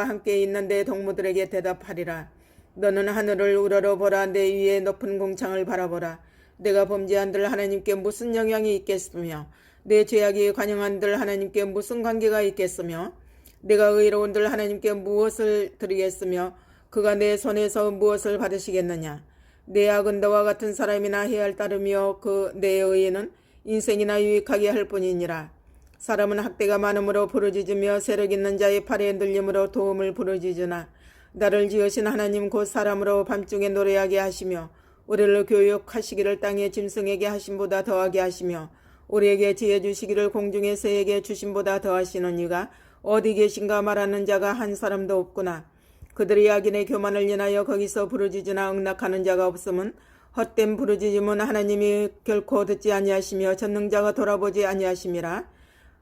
A: 함께 있는데 동무들에게 대답하리라. 너는 하늘을 우러러보라. 내 위에 높은 궁창을 바라보라. 내가 범죄한들 하나님께 무슨 영향이 있겠으며 내 죄악이 관영한들 하나님께 무슨 관계가 있겠으며 내가 의로운들 하나님께 무엇을 드리겠으며 그가 내 손에서 무엇을 받으시겠느냐. 내 악은 너와 같은 사람이나 해할 따르며 내 의는 인생이나 유익하게 할 뿐이니라. 사람은 학대가 많음으로 부르짖으며 세력 있는 자의 팔에 눌림으로 도움을 부르짖으나 나를 지으신 하나님 곧 사람으로 밤중에 노래하게 하시며 우리를 교육하시기를 땅의 짐승에게 하심보다 더하게 하시며 우리에게 지혜 주시기를 공중의 새에게 주심보다 더하시는 이가 어디 계신가 말하는 자가 한 사람도 없구나. 그들이 악인의 교만을 인하여 거기서 부르짖으나 응낙하는 자가 없음은 헛된 부르짖음은 하나님이 결코 듣지 아니하시며 전능자가 돌아보지 아니하심이라.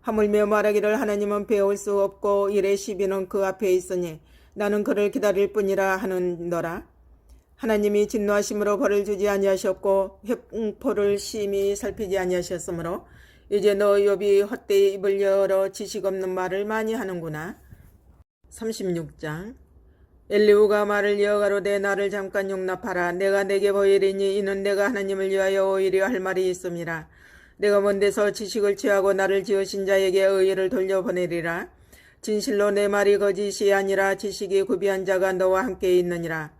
A: 하물며 말하기를 하나님은 배울 수 없고 일의 시비는 그 앞에 있으니 나는 그를 기다릴 뿐이라 하는더라. 하나님이 진노하심으로 벌을 주지 아니하셨고 횡포를 심히 살피지 아니하셨으므로 이제 너 욥이 헛되이 입을 열어 지식 없는 말을 많이 하는구나. 36장. 엘리후가 말을 이어가로되 나를 잠깐 용납하라. 내가 내게 보이리니 이는 내가 하나님을 위하여 오히려 할 말이 있음이라. 내가 먼 데서 지식을 취하고 나를 지으신 자에게 의의를 돌려보내리라. 진실로 내 말이 거짓이 아니라 지식이 구비한 자가 너와 함께 있느니라.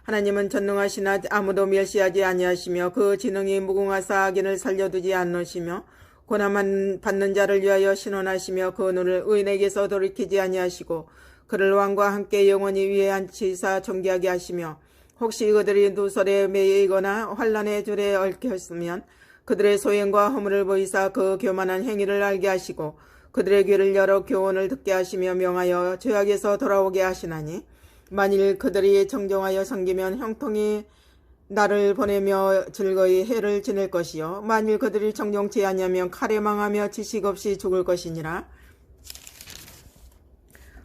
A: 하나님은 전능하시나 아무도 멸시하지 아니하시며 그 지능이 무궁하사 악인을 살려두지 않으시며 고난 받는 자를 위하여 신원하시며 그 눈을 의인에게서 돌이키지 아니하시고 그를 왕과 함께 영원히 위에 앉히사 존귀하게 하시며 혹시 그들이 누설에 매이거나 환난의 줄에 얽혔으면 그들의 소행과 허물을 보이사 그 교만한 행위를 알게 하시고 그들의 귀를 열어 교훈을 듣게 하시며 명하여 죄악에서 돌아오게 하시나니 만일 그들이 정정하여 섬기면 형통히 나를 보내며 즐거이 해를 지낼 것이요 만일 그들이 정정치 아니하면 칼에 망하며 지식 없이 죽을 것이니라.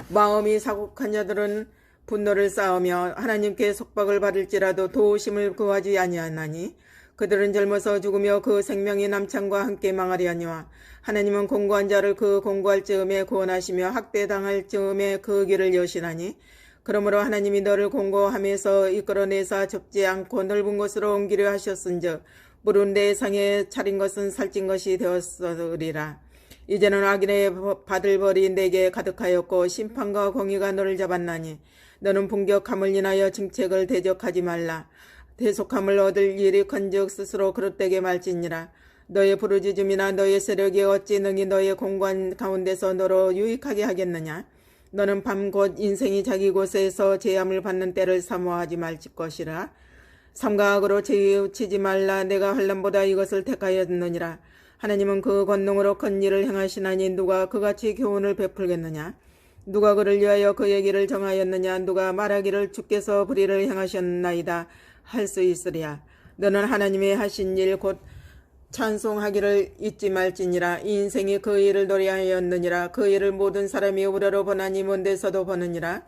A: 마음이 사곡한 자들은 분노를 쌓으며 하나님께 속박을 받을지라도 도우심을 구하지 아니하나니 그들은 젊어서 죽으며 그 생명이 남창과 함께 망하리 하니와 하나님은 공고한 자를 그 공고할 즈음에 구원하시며 학대당할 즈음에 그 길을 여시나니 그러므로 하나님이 너를 공고함에서 이끌어내사 좁지 않고 넓은 곳으로 옮기려 하셨은즉 물은 내 상에 차린 것은 살찐 것이 되었으리라. 이제는 악인의 받을 벌이 내게 가득하였고 심판과 공의가 너를 잡았나니 너는 분격함을 인하여 증책을 대적하지 말라. 대속함을 얻을 일이 큰즉 스스로 그릇되게 말지니라. 너의 부르짖음이나 너의 세력이 어찌 능히 너의 공고한 가운데서 너로 유익하게 하겠느냐. 너는 밤 곧 인생이 자기 곳에서 제함을 받는 때를 사모하지 말 것이라. 삼가 악으로 치우치지 말라. 내가 환난보다 이것을 택하였느니라. 하나님은 그 권능으로 큰 일을 행하시나니 누가 그같이 교훈을 베풀겠느냐. 누가 그를 위하여 그의 길을 정하였느냐. 누가 말하기를 주께서 불의를 행하셨나이다 할 수 있으랴. 너는 하나님의 하신 일 곧 찬송하기를 잊지 말지니라. 이 인생이 그 일을 노래하였느니라. 그 일을 모든 사람이 우러러 보나니 먼 데서도 보느니라.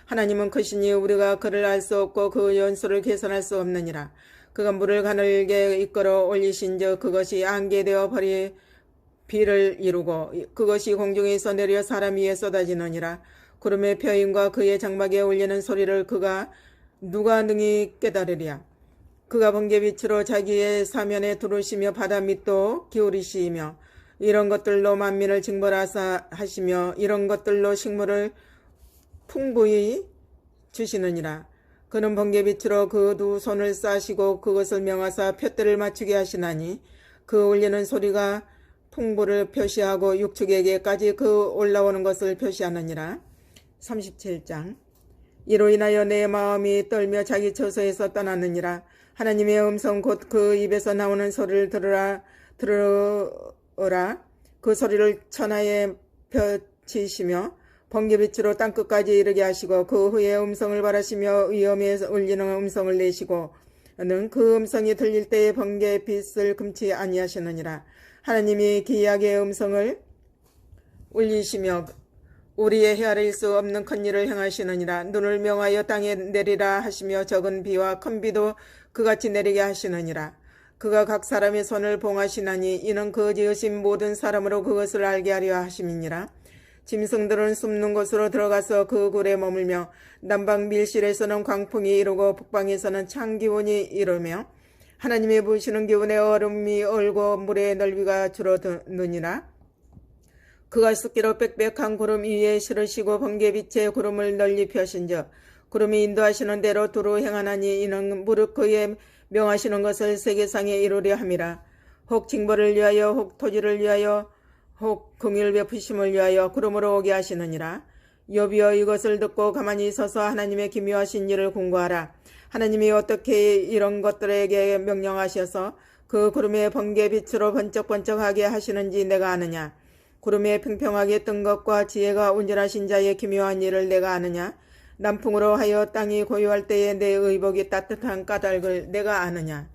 A: 하나님은 크시니 우리가 그를 알 수 없고 그 연수를 계산할 수 없느니라. 그가 물을 가늘게 이끌어 올리신즉 그것이 안개되어 비를 이루고 그것이 공중에서 내려 사람 위에 쏟아지느니라. 구름의 펴임과 그의 장막에 울리는 소리를 누가 능히 깨달으랴. 그가 번개빛으로 자기의 사면에 두르시며 바다 밑도 기울이시며 이런 것들로 만민을 징벌하사 하시며 이런 것들로 식물을 풍부히 주시느니라. 그는 번개빛으로 그 두 손을 싸시고 그것을 명하사 푯대를 맞추게 하시나니 그 울리는 소리가 풍부를 표시하고 육축에게까지 그 올라오는 것을 표시하느니라. 37장. 이로 인하여 내 마음이 떨며 자기 처소에서 떠났느니라. 하나님의 음성 곧 그 입에서 나오는 소리를 들으라. 그 소리를 천하에 펼치시며 번개빛으로 땅끝까지 이르게 하시고 그 후에 음성을 바라시며 위엄에 울리는 음성을 내시고 그 음성이 들릴 때에 번개빛을 금치 아니하시느니라. 하나님이 기약의 음성을 울리시며 우리의 헤아릴 수 없는 큰 일을 행하시느니라. 눈을 명하여 땅에 내리라 하시며 적은 비와 큰 비도 그같이 내리게 하시느니라. 그가 각 사람의 손을 봉하시나니 이는 그 지으신 모든 사람으로 그것을 알게 하려 하심이니라. 짐승들은 숨는 곳으로 들어가서 그 굴에 머물며 남방 밀실에서는 광풍이 이르고 북방에서는 찬 기운이 이르며 하나님의 부으시는 기운에 얼음이 얼고 물의 넓이가 줄어드느니라. 그가 습기로 빽빽한 구름 위에 실으시고 번개빛에 구름을 널리 펴신즉 구름이 인도하시는 대로 두루 행하나니 이는 무릇 그의 명하시는 것을 세계상에 이루려 함이라. 혹 징벌을 위하여 혹 토지를 위하여 혹 긍휼 베푸심을 위하여 구름으로 오게 하시느니라. 여비여 이것을 듣고 가만히 서서 하나님의 기묘하신 일을 공고하라. 하나님이 어떻게 이런 것들에게 명령하셔서 그 구름의 번개빛으로 번쩍번쩍하게 하시는지 내가 아느냐. 구름에 평평하게 뜬 것과 지혜가 온전하신 자의 기묘한 일을 내가 아느냐. 남풍으로 하여 땅이 고요할 때에 내 의복이 따뜻한 까닭을 내가 아느냐.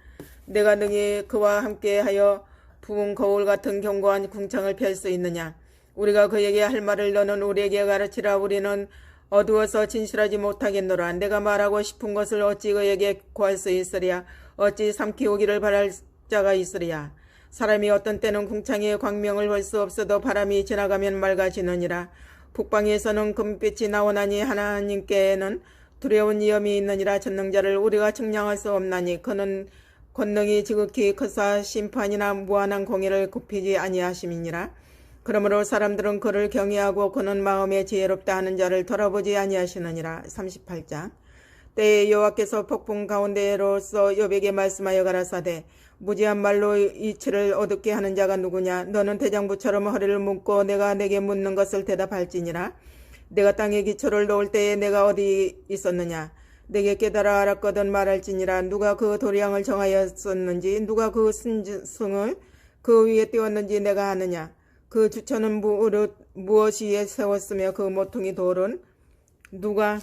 A: 내가 능히 그와 함께하여 부은 거울 같은 견고한 궁창을 펼 수 있느냐. 우리가 그에게 할 말을 너는 우리에게 가르치라. 우리는 어두워서 진실하지 못하겠노라. 내가 말하고 싶은 것을 어찌 그에게 구할 수 있으랴. 어찌 삼키오기를 바랄 자가 있으랴. 사람이 어떤 때는 궁창의 광명을 볼 수 없어도 바람이 지나가면 맑아지느니라. 북방에서는 금빛이 나오나니 하나님께는 두려운 위험이 있느니라. 전능자를 우리가 측량할 수 없나니 그는 권능이 지극히 크사 심판이나 무한한 공의를 굽히지 아니하심이니라. 그러므로 사람들은 그를 경외하고 그는 마음에 지혜롭다 하는 자를 돌아보지 아니하시느니라. 38장. 때에 여호와께서 폭풍 가운데로서 욥에게 말씀하여 가라사대 무지한 말로 이치를 어둡게 하는 자가 누구냐. 너는 대장부처럼 허리를 묶고 내가 내게 묻는 것을 대답할지니라. 내가 땅에 기초를 놓을 때에 내가 어디 있었느냐. 내게 깨달아 알았거든 말할지니라. 누가 그 도량을 정하였었는지 누가 그 승을 그 위에 띄웠는지 내가 아느냐. 그 주천은 무엇 위에 세웠으며 그 모퉁이 돌은 누가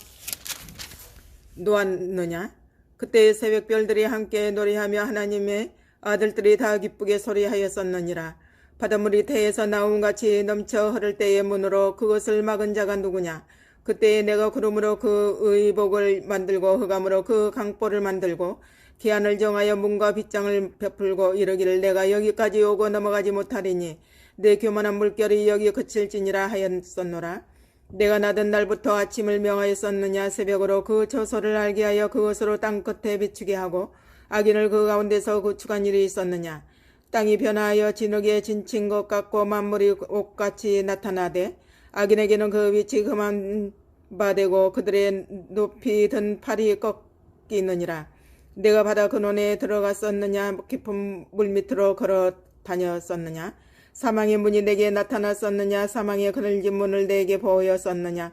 A: 놓았느냐. 그때 새벽별들이 함께 노래하며 하나님의 아들들이 다 기쁘게 소리하였었느니라. 바닷물이 태에서 나온같이 넘쳐 흐를 때의 문으로 그것을 막은 자가 누구냐. 그때에 내가 구름으로 그 의복을 만들고 흑암으로 그 강보를 만들고 기한을 정하여 문과 빗장을 베풀고 이르기를 내가 여기까지 오고 넘어가지 못하리니 내 교만한 물결이 여기 그칠지니라 하였었노라. 내가 나던 날부터 아침을 명하였었느냐. 새벽으로 그 처소를 알게 하여 그것으로 땅끝에 비추게 하고 악인을 그 가운데서 구축한 일이 있었느냐. 땅이 변화하여 진흙에 진친 것 같고 만물이 옷같이 나타나되 악인에게는 그 빛이 그만 바되고 그들의 높이 든 팔이 꺾이느니라. 내가 바다 근원에 들어갔었느냐. 깊은 물밑으로 걸어 다녔었느냐. 사망의 문이 내게 나타났었느냐. 사망의 그늘진 문을 내게 보였었느냐.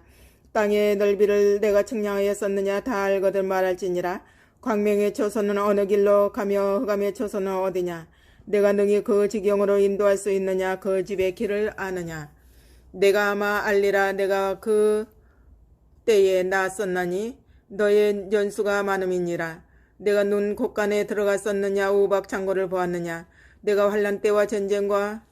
A: 땅의 넓이를 내가 측량하였었느냐. 다 알거든 말할지니라. 광명의 초소는 어느 길로 가며 흑암의 초소는 어디냐. 내가 능히 그 지경으로 인도할 수 있느냐. 그 집의 길을 아느냐. 내가 아마 알리라. 내가 그 때에 나았었나니 너의 연수가 많음이니라. 내가 눈 곳간에 들어갔었느냐. 우박 창고를 보았느냐. 내가 환난 때와 전쟁과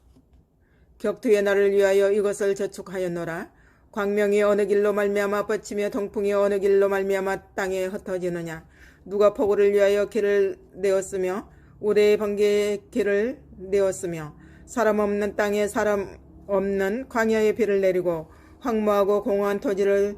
A: 격투의 날을 위하여 이것을 저축하였노라. 광명이 어느 길로 말미암아 뻗치며 동풍이 어느 길로 말미암아 땅에 흩어지느냐. 누가 폭우를 위하여 길을 내었으며 우레의 번개의 길을 내었으며 사람 없는 땅에 사람 없는 광야의 비를 내리고 황무하고 공허한 토지를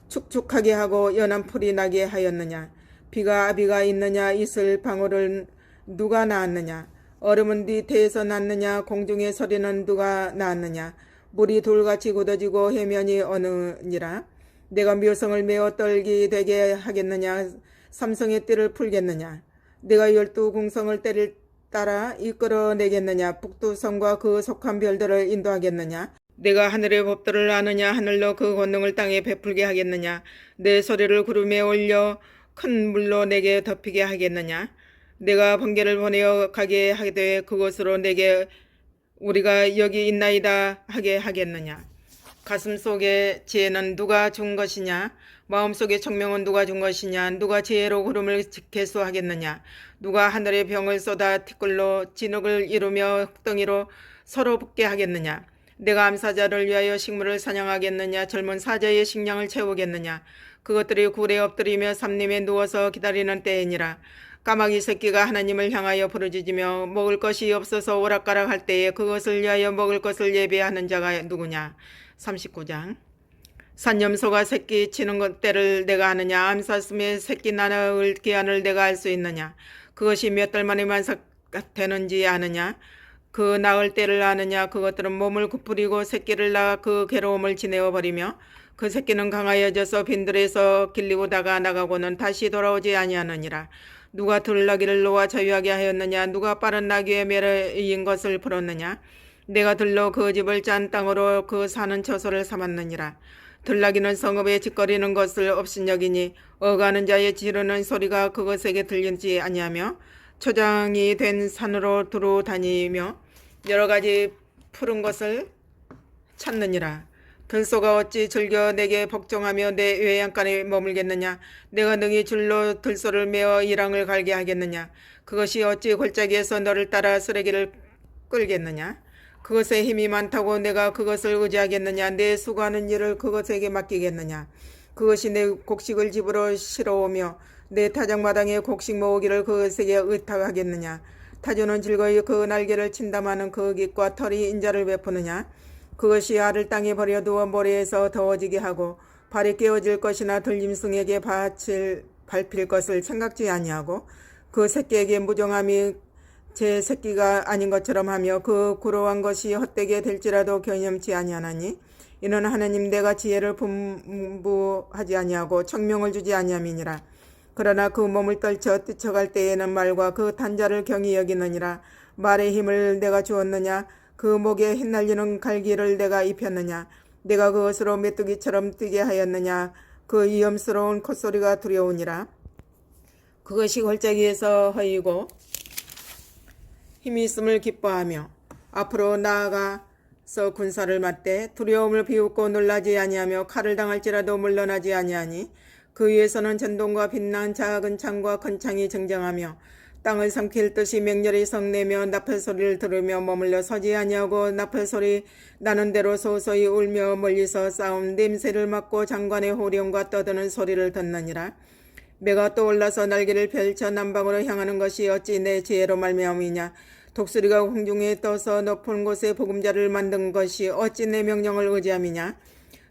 A: 축축하게 하고 연한 풀이 나게 하였느냐. 비가 아비가 있느냐. 이슬 방울을 누가 낳았느냐. 얼음은 네 태에서 났느냐. 공중의 소리는 누가 낳았느냐. 물이 돌같이 굳어지고 해면이 어느니라. 내가 묘성을 메어 떨기 되게 하겠느냐. 삼성의 띠를 풀겠느냐. 내가 12궁성을 때를 따라 이끌어내겠느냐. 북두성과 그 속한 별들을 인도하겠느냐. 내가 하늘의 법도를 아느냐. 하늘로 그 권능을 땅에 베풀게 하겠느냐. 내 소리를 구름에 올려 큰 물로 내게 덮이게 하겠느냐. 내가 번개를 보내어 가게 하되 그곳으로 내게 우리가 여기 있나이다 하게 하겠느냐. 가슴 속에 지혜는 누가 준 것이냐. 마음속에 청명은 누가 준 것이냐. 누가 지혜로 구름을 개수하겠느냐. 누가 하늘의 병을 쏟아 티끌로 진흙을 이루며 흙덩이로 서로 붙게 하겠느냐. 내가 암사자를 위하여 식물을 사냥하겠느냐. 젊은 사자의 식량을 채우겠느냐. 그것들이 굴에 엎드리며 삼림에 누워서 기다리는 때이니라. 까마귀 새끼가 하나님을 향하여 부르짖으며 먹을 것이 없어서 오락가락할 때에 그것을 위하여 먹을 것을 예비하는 자가 누구냐. 39장. 산염소가 새끼 치는 때를 내가 아느냐. 암사슴의 새끼 낳을 기한을 내가 알 수 있느냐. 그것이 몇 달 만에 만삭되는지 아느냐. 그 낳을 때를 아느냐. 그것들은 몸을 구부리고 새끼를 낳아 그 괴로움을 지내어 버리며 그 새끼는 강하여져서 빈들에서 길리우다가 나가고는 다시 돌아오지 아니하느니라. 누가 들나귀를 놓아 자유하게 하였느냐. 누가 빠른 나귀의 매를 것을 풀었느냐. 내가 들러 그 집을 짠 땅으로 그 사는 처소를 삼았느니라. 들나귀는 성읍에 짓거리는 것을 업신여기니 어가는 자의 지르는 소리가 그것에게 들리지 아니하며 초장이 된 산으로 두루 다니며 여러 가지 푸른 것을 찾느니라. 들소가 어찌 즐겨 내게 복종하며 내 외양간에 머물겠느냐. 내가 능히 줄로 들소를 메어 이랑을 갈게 하겠느냐. 그것이 어찌 골짜기에서 너를 따라 쓰레기를 끌겠느냐. 그것에 힘이 많다고 내가 그것을 의지하겠느냐. 내 수고하는 일을 그것에게 맡기겠느냐. 그것이 내 곡식을 집으로 실어오며 내 타작마당에 곡식 모으기를 그것에게 의탁하겠느냐. 타주는 즐거이 그 날개를 친담하는 그 깃과 털이 인자를 베푸느냐. 그것이 알을 땅에 버려두어 모래에서 더워지게 하고 발이 깨어질 것이나 들짐승에게 밟힐 것을 생각지 아니하고 그 새끼에게 무정함이 제 새끼가 아닌 것처럼 하며 그 고로한 것이 헛되게 될지라도 견념치 아니하나니 이는 하나님 내가 지혜를 분부하지 아니하고 청명을 주지 아니함이니라. 그러나 그 몸을 떨쳐 뛰쳐갈 때에는 말과 그 단자를 경히 여기느니라. 말의 힘을 내가 주었느냐? 그 목에 휘날리는 갈기를 내가 입혔느냐? 내가 그것으로 메뚜기처럼 뛰게 하였느냐? 그 위험스러운 콧소리가 두려우니라. 그것이 골짜기에서 허이고 힘이 있음을 기뻐하며 앞으로 나아가서 군사를 맞대 두려움을 비웃고 놀라지 아니하며 칼을 당할지라도 물러나지 아니하니 그 위에서는 전동과 빛난 작은 창과 큰 창이 정정하며 땅을 삼킬 듯이 맹렬히 성내며 나팔 소리를 들으며 머물러 서지 아니하고 나팔 소리 나는 대로 소소히 울며 멀리서 싸움 냄새를 맡고 장관의 호령과 떠드는 소리를 듣느니라. 매가 떠올라서 날개를 펼쳐 남방으로 향하는 것이 어찌 내 지혜로 말미암이냐. 독수리가 공중에 떠서 높은 곳에 보금자를 만든 것이 어찌 내 명령을 의지함이냐.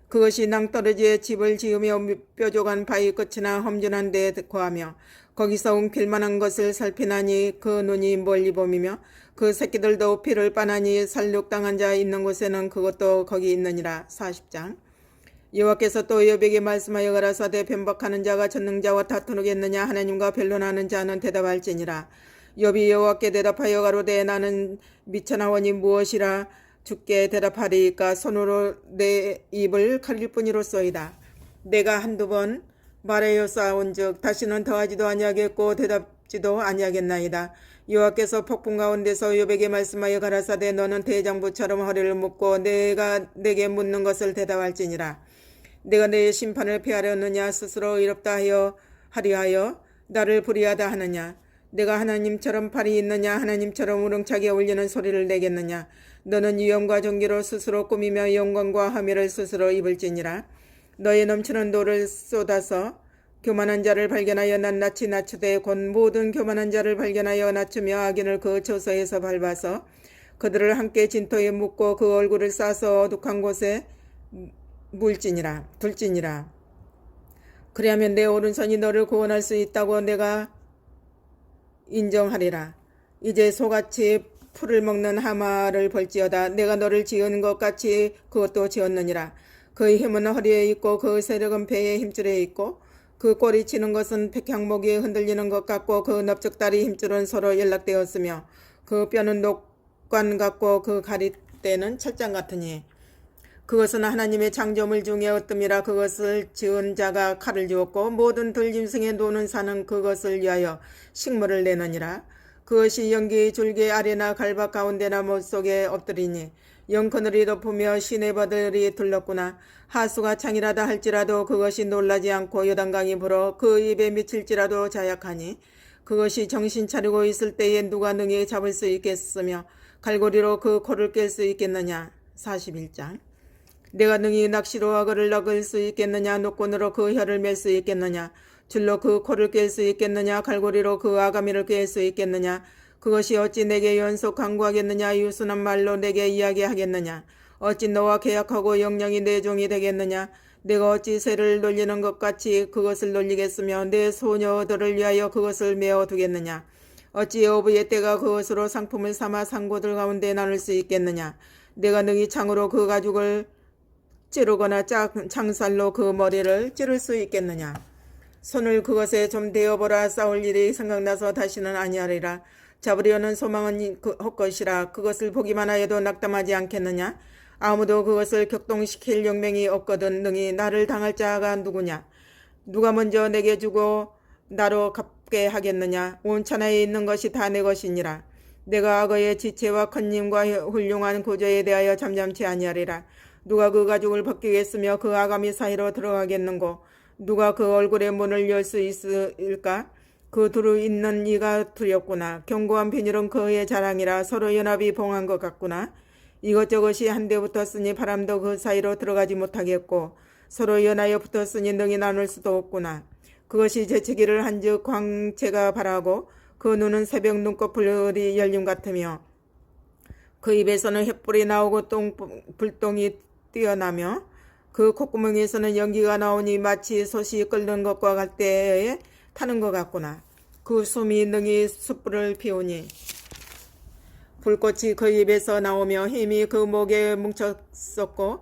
A: 그것이 낭떠러지에 집을 지으며 뾰족한 바위 끝이나 험준한 데에 거하며 거기서 움킬만한 것을 살피나니 그 눈이 멀리 봄이며 그 새끼들도 피를 빠나니 살육당한 자 있는 곳에는 그것도 거기 있느니라. 40장. 여호와께서 또 욥에게 말씀하여 가라사대 변박하는 자가 전능자와 다투겠느냐. 하나님과 변론하는 자는 대답할지니라. 욥이 여호와께 대답하여 가로되 나는 미천하오니 무엇이라 주께 대답하리이까. 손으로 내 입을 가릴 뿐이로소이다. 내가 한두 번 말하여 싸운즉 다시는 더하지도 아니하겠고 대답지도 아니하겠나이다. 여호와께서 폭풍 가운데서 욥에게 말씀하여 가라사대 너는 대장부처럼 허리를 묶고 내가 내게 묻는 것을 대답할지니라. 내가 내 심판을 피하려느냐. 스스로 이롭다 하리하여 나를 불의하다 하느냐. 내가 하나님처럼 팔이 있느냐. 하나님처럼 우렁차게 울리는 소리를 내겠느냐. 너는 위엄과 존귀로 스스로 꾸미며 영광과 화미를 스스로 입을지니라. 너의 넘치는 돌을 쏟아서 교만한 자를 발견하여 낱낱이 낮추되 곧 모든 교만한 자를 발견하여 낮추며 악인을 그 저서에서 밟아서 그들을 함께 진토에 묻고 그 얼굴을 싸서 어둑한 곳에 둘지니라. 그리하면 내 오른손이 너를 구원할 수 있다고 내가 인정하리라. 이제 소같이 풀을 먹는 하마를 볼지어다. 내가 너를 지은 것 같이 그것도 지었느니라. 그의 힘은 허리에 있고 그 세력은 배에 힘줄에 있고 그 꼬리 치는 것은 백향목이 흔들리는 것 같고 그 넓적다리 힘줄은 서로 연락되었으며 그 뼈는 녹관 같고 그 가리대는 철장 같으니 그것은 하나님의 창조물 중에 어뜸이라. 그것을 지은 자가 칼을 주었고 모든 들짐승의 노는 산은 그것을 위하여 식물을 내느니라. 그것이 연기 줄기 아래나 갈박 가운데나 못 속에 엎드리니 영커늘이 덮으며 시내바들이 둘렀구나. 하수가 창이라다 할지라도 그것이 놀라지 않고 요단강이 불어 그 입에 미칠지라도 자약하니 그것이 정신 차리고 있을 때에 누가 능히 잡을 수 있겠으며 갈고리로 그 코를 깰 수 있겠느냐. 41장. 내가 능히 낚시로 악어를 낚을 수 있겠느냐. 노끈으로 그 혀를 맬 수 있겠느냐. 줄로 그 코를 깰 수 있겠느냐. 갈고리로 그 아가미를 깰 수 있겠느냐. 그것이 어찌 내게 연속 강구하겠느냐. 유순한 말로 내게 이야기하겠느냐. 어찌 너와 계약하고 영영이 내 종이 되겠느냐. 내가 어찌 새를 놀리는 것 같이 그것을 놀리겠으며 내 소녀들을 위하여 그것을 메어두겠느냐. 어찌 어부의 때가 그것으로 상품을 삼아 상고들 가운데 나눌 수 있겠느냐. 내가 능히 창으로 그 가죽을 찌르거나 창살로 그 머리를 찌를 수 있겠느냐. 손을 그것에 좀 대어보라. 싸울 일이 생각나서 다시는 아니하리라. 잡으려는 소망은 헛것이라. 그것을 보기만 하여도 낙담하지 않겠느냐. 아무도 그것을 격동시킬 용맹이 없거든 능히 나를 당할 자가 누구냐. 누가 먼저 내게 주고 나로 갚게 하겠느냐. 온 천하에 있는 것이 다 내 것이니라. 내가 악어의 지체와 큰님과 훌륭한 구조에 대하여 잠잠치 아니하리라. 누가 그 가죽을 벗기겠으며 그 아가미 사이로 들어가겠는고. 누가 그 얼굴의 문을 열 수 있을까. 그 두루 있는 이가 두렵구나. 견고한 비늘은 그의 자랑이라. 서로 연합이 봉한 것 같구나. 이것저것이 한데 붙었으니 바람도 그 사이로 들어가지 못하겠고 서로 연하여 붙었으니 능히 나눌 수도 없구나. 그것이 재채기를 한즉 광채가 바라고 그 눈은 새벽 눈꺼풀이 열림 같으며 그 입에서는 횃불이 나오고 불똥이 뛰어나며 그 콧구멍에서는 연기가 나오니 마치 솥이 끓는 것과 같을 때에 타는 것 같구나. 그 숨이 능히 숯불을 피우니 불꽃이 그 입에서 나오며 힘이 그 목에 뭉쳤었고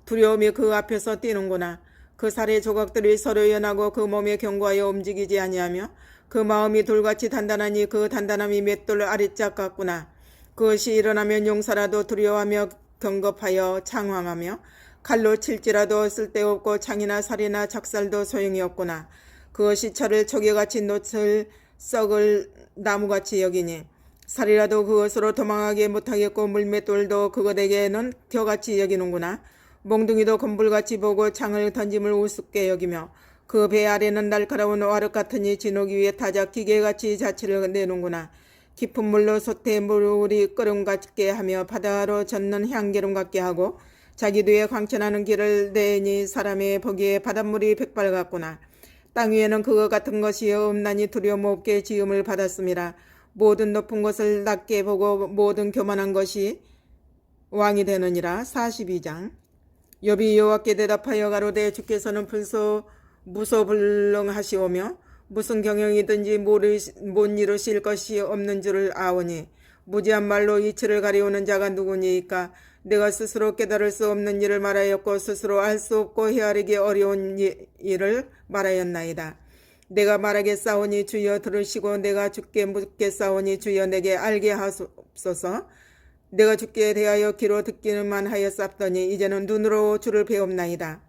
A: 두려움이 그 앞에서 뛰는구나. 그 살의 조각들이 서로 연하고 그 몸에 견고하여 움직이지 아니하며 그 마음이 돌같이 단단하니 그 단단함이 맷돌 아래짝 같구나. 그것이 일어나면 용사라도 두려워하며 경겁하여 창황하며 칼로 칠지라도 쓸데없고 창이나 살이나 작살도 소용이 없구나. 그것이 철을 초계같이 노철 썩을 나무같이 여기니 살이라도 그것으로 도망하게 못하겠고 물맷돌도 그것에게는 겨같이 여기는구나. 몽둥이도 건불같이 보고 창을 던짐을 우습게 여기며 그 배 아래는 날카로운 와륵 같으니 진옥 위에 타자 기계같이 자취를 내는구나. 깊은 물로 솥에 물이 끓음 같게 하며 바다로 젓는 향기름 같게 하고 자기 뒤에 광천하는 길을 내니 사람의 보기에 바닷물이 백발 같구나. 땅 위에는 그거 같은 것이 없나니 두려움 없게 지음을 받았음이라. 모든 높은 것을 낮게 보고 모든 교만한 것이 왕이 되느니라. 42장. 욥이 여호와께 대답하여 가로되 주께서는 무소불능하시오며 무슨 경영이든지 못 이루실 것이 없는 줄을 아오니 무지한 말로 이치를 가리우는 자가 누구니이까. 내가 스스로 깨달을 수 없는 일을 말하였고 스스로 알 수 없고 헤아리기 어려운 일을 말하였나이다. 내가 말하겠사오니 주여 들으시고 내가 주께 묻겠사오니 주여 내게 알게 하옵소서. 내가 주께 대하여 귀로 듣기만 하였사오니 이제는 눈으로 주를 배웁나이다.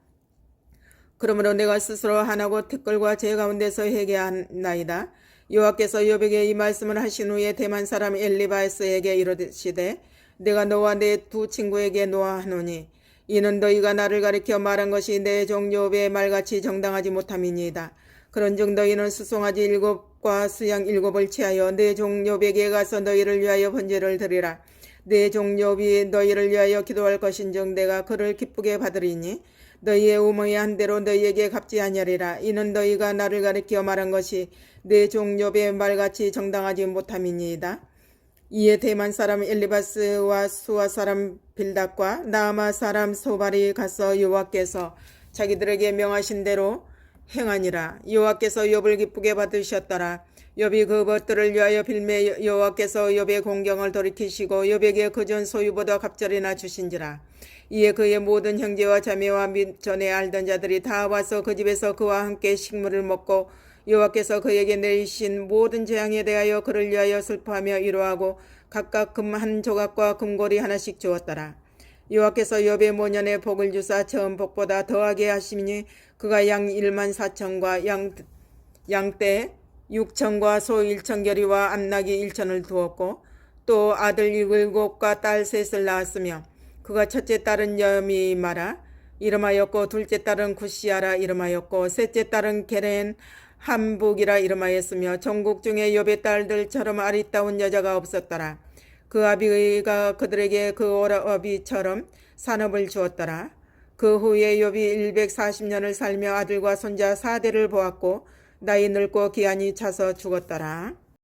A: 그러므로 내가 스스로 한하고 티끌과 제 가운데서 회개하나이다. 여호와께서 욥에게 이 말씀을 하신 후에 대만 사람 엘리바스에게 이르시되 내가 너와 내 두 친구에게 노하노니 이는 너희가 나를 가리켜 말한 것이 내 종 욥의 말같이 정당하지 못함이니이다. 그런즉 너희는 수송아지 7과 수양 7을 취하여 내 종 욥에게 가서 너희를 위하여 번제를 드리라. 내 종 욥이 너희를 위하여 기도할 것인즉 내가 그를 기쁘게 받으리니 너희의 우매한 대로 너희에게 갚지 아니하리라. 이는 너희가 나를 가리켜 말한 것이 내 종 욥의 말같이 정당하지 못함이니이다. 이에 대만 사람 엘리바스와 수아 사람 빌닷과 나아마 사람 소발이 가서 여호와께서 자기들에게 명하신 대로 행하니라. 여호와께서 욥을 기쁘게 받으셨더라. 욥이 그 벗들을 위하여 빌매 여호와께서 욥의 공경을 돌이키시고 욥에게 그전 소유보다 갑절이나 주신지라. 이에 그의 모든 형제와 자매와 및 전에 알던 자들이 다 와서 그 집에서 그와 함께 식물을 먹고 여호와께서 그에게 내리신 모든 재앙에 대하여 그를 위하여 슬퍼하며 위로하고 각각 금 한 조각과 금고리 하나씩 주었더라. 여호와께서 욥의 모년에 복을 주사 처음 복보다 더하게 하시니 그가 양 14,000과 양떼 6,000과 소 1,000결이와 암나귀 1,000을 두었고 또 아들 7과 딸 3을 낳았으며 그가 첫째 딸은 여미마라 이름하였고 둘째 딸은 구시아라 이름하였고 셋째 딸은 게렌 함북이라 이름하였으며 전국 중에 욥의 딸들처럼 아리따운 여자가 없었더라. 그 아비가 그들에게 그 오라비처럼 산업을 주었더라. 그 후에 욥이 140년을 살며 아들과 손자 4대를 보았고 나이 늙고 기한이 차서 죽었더라.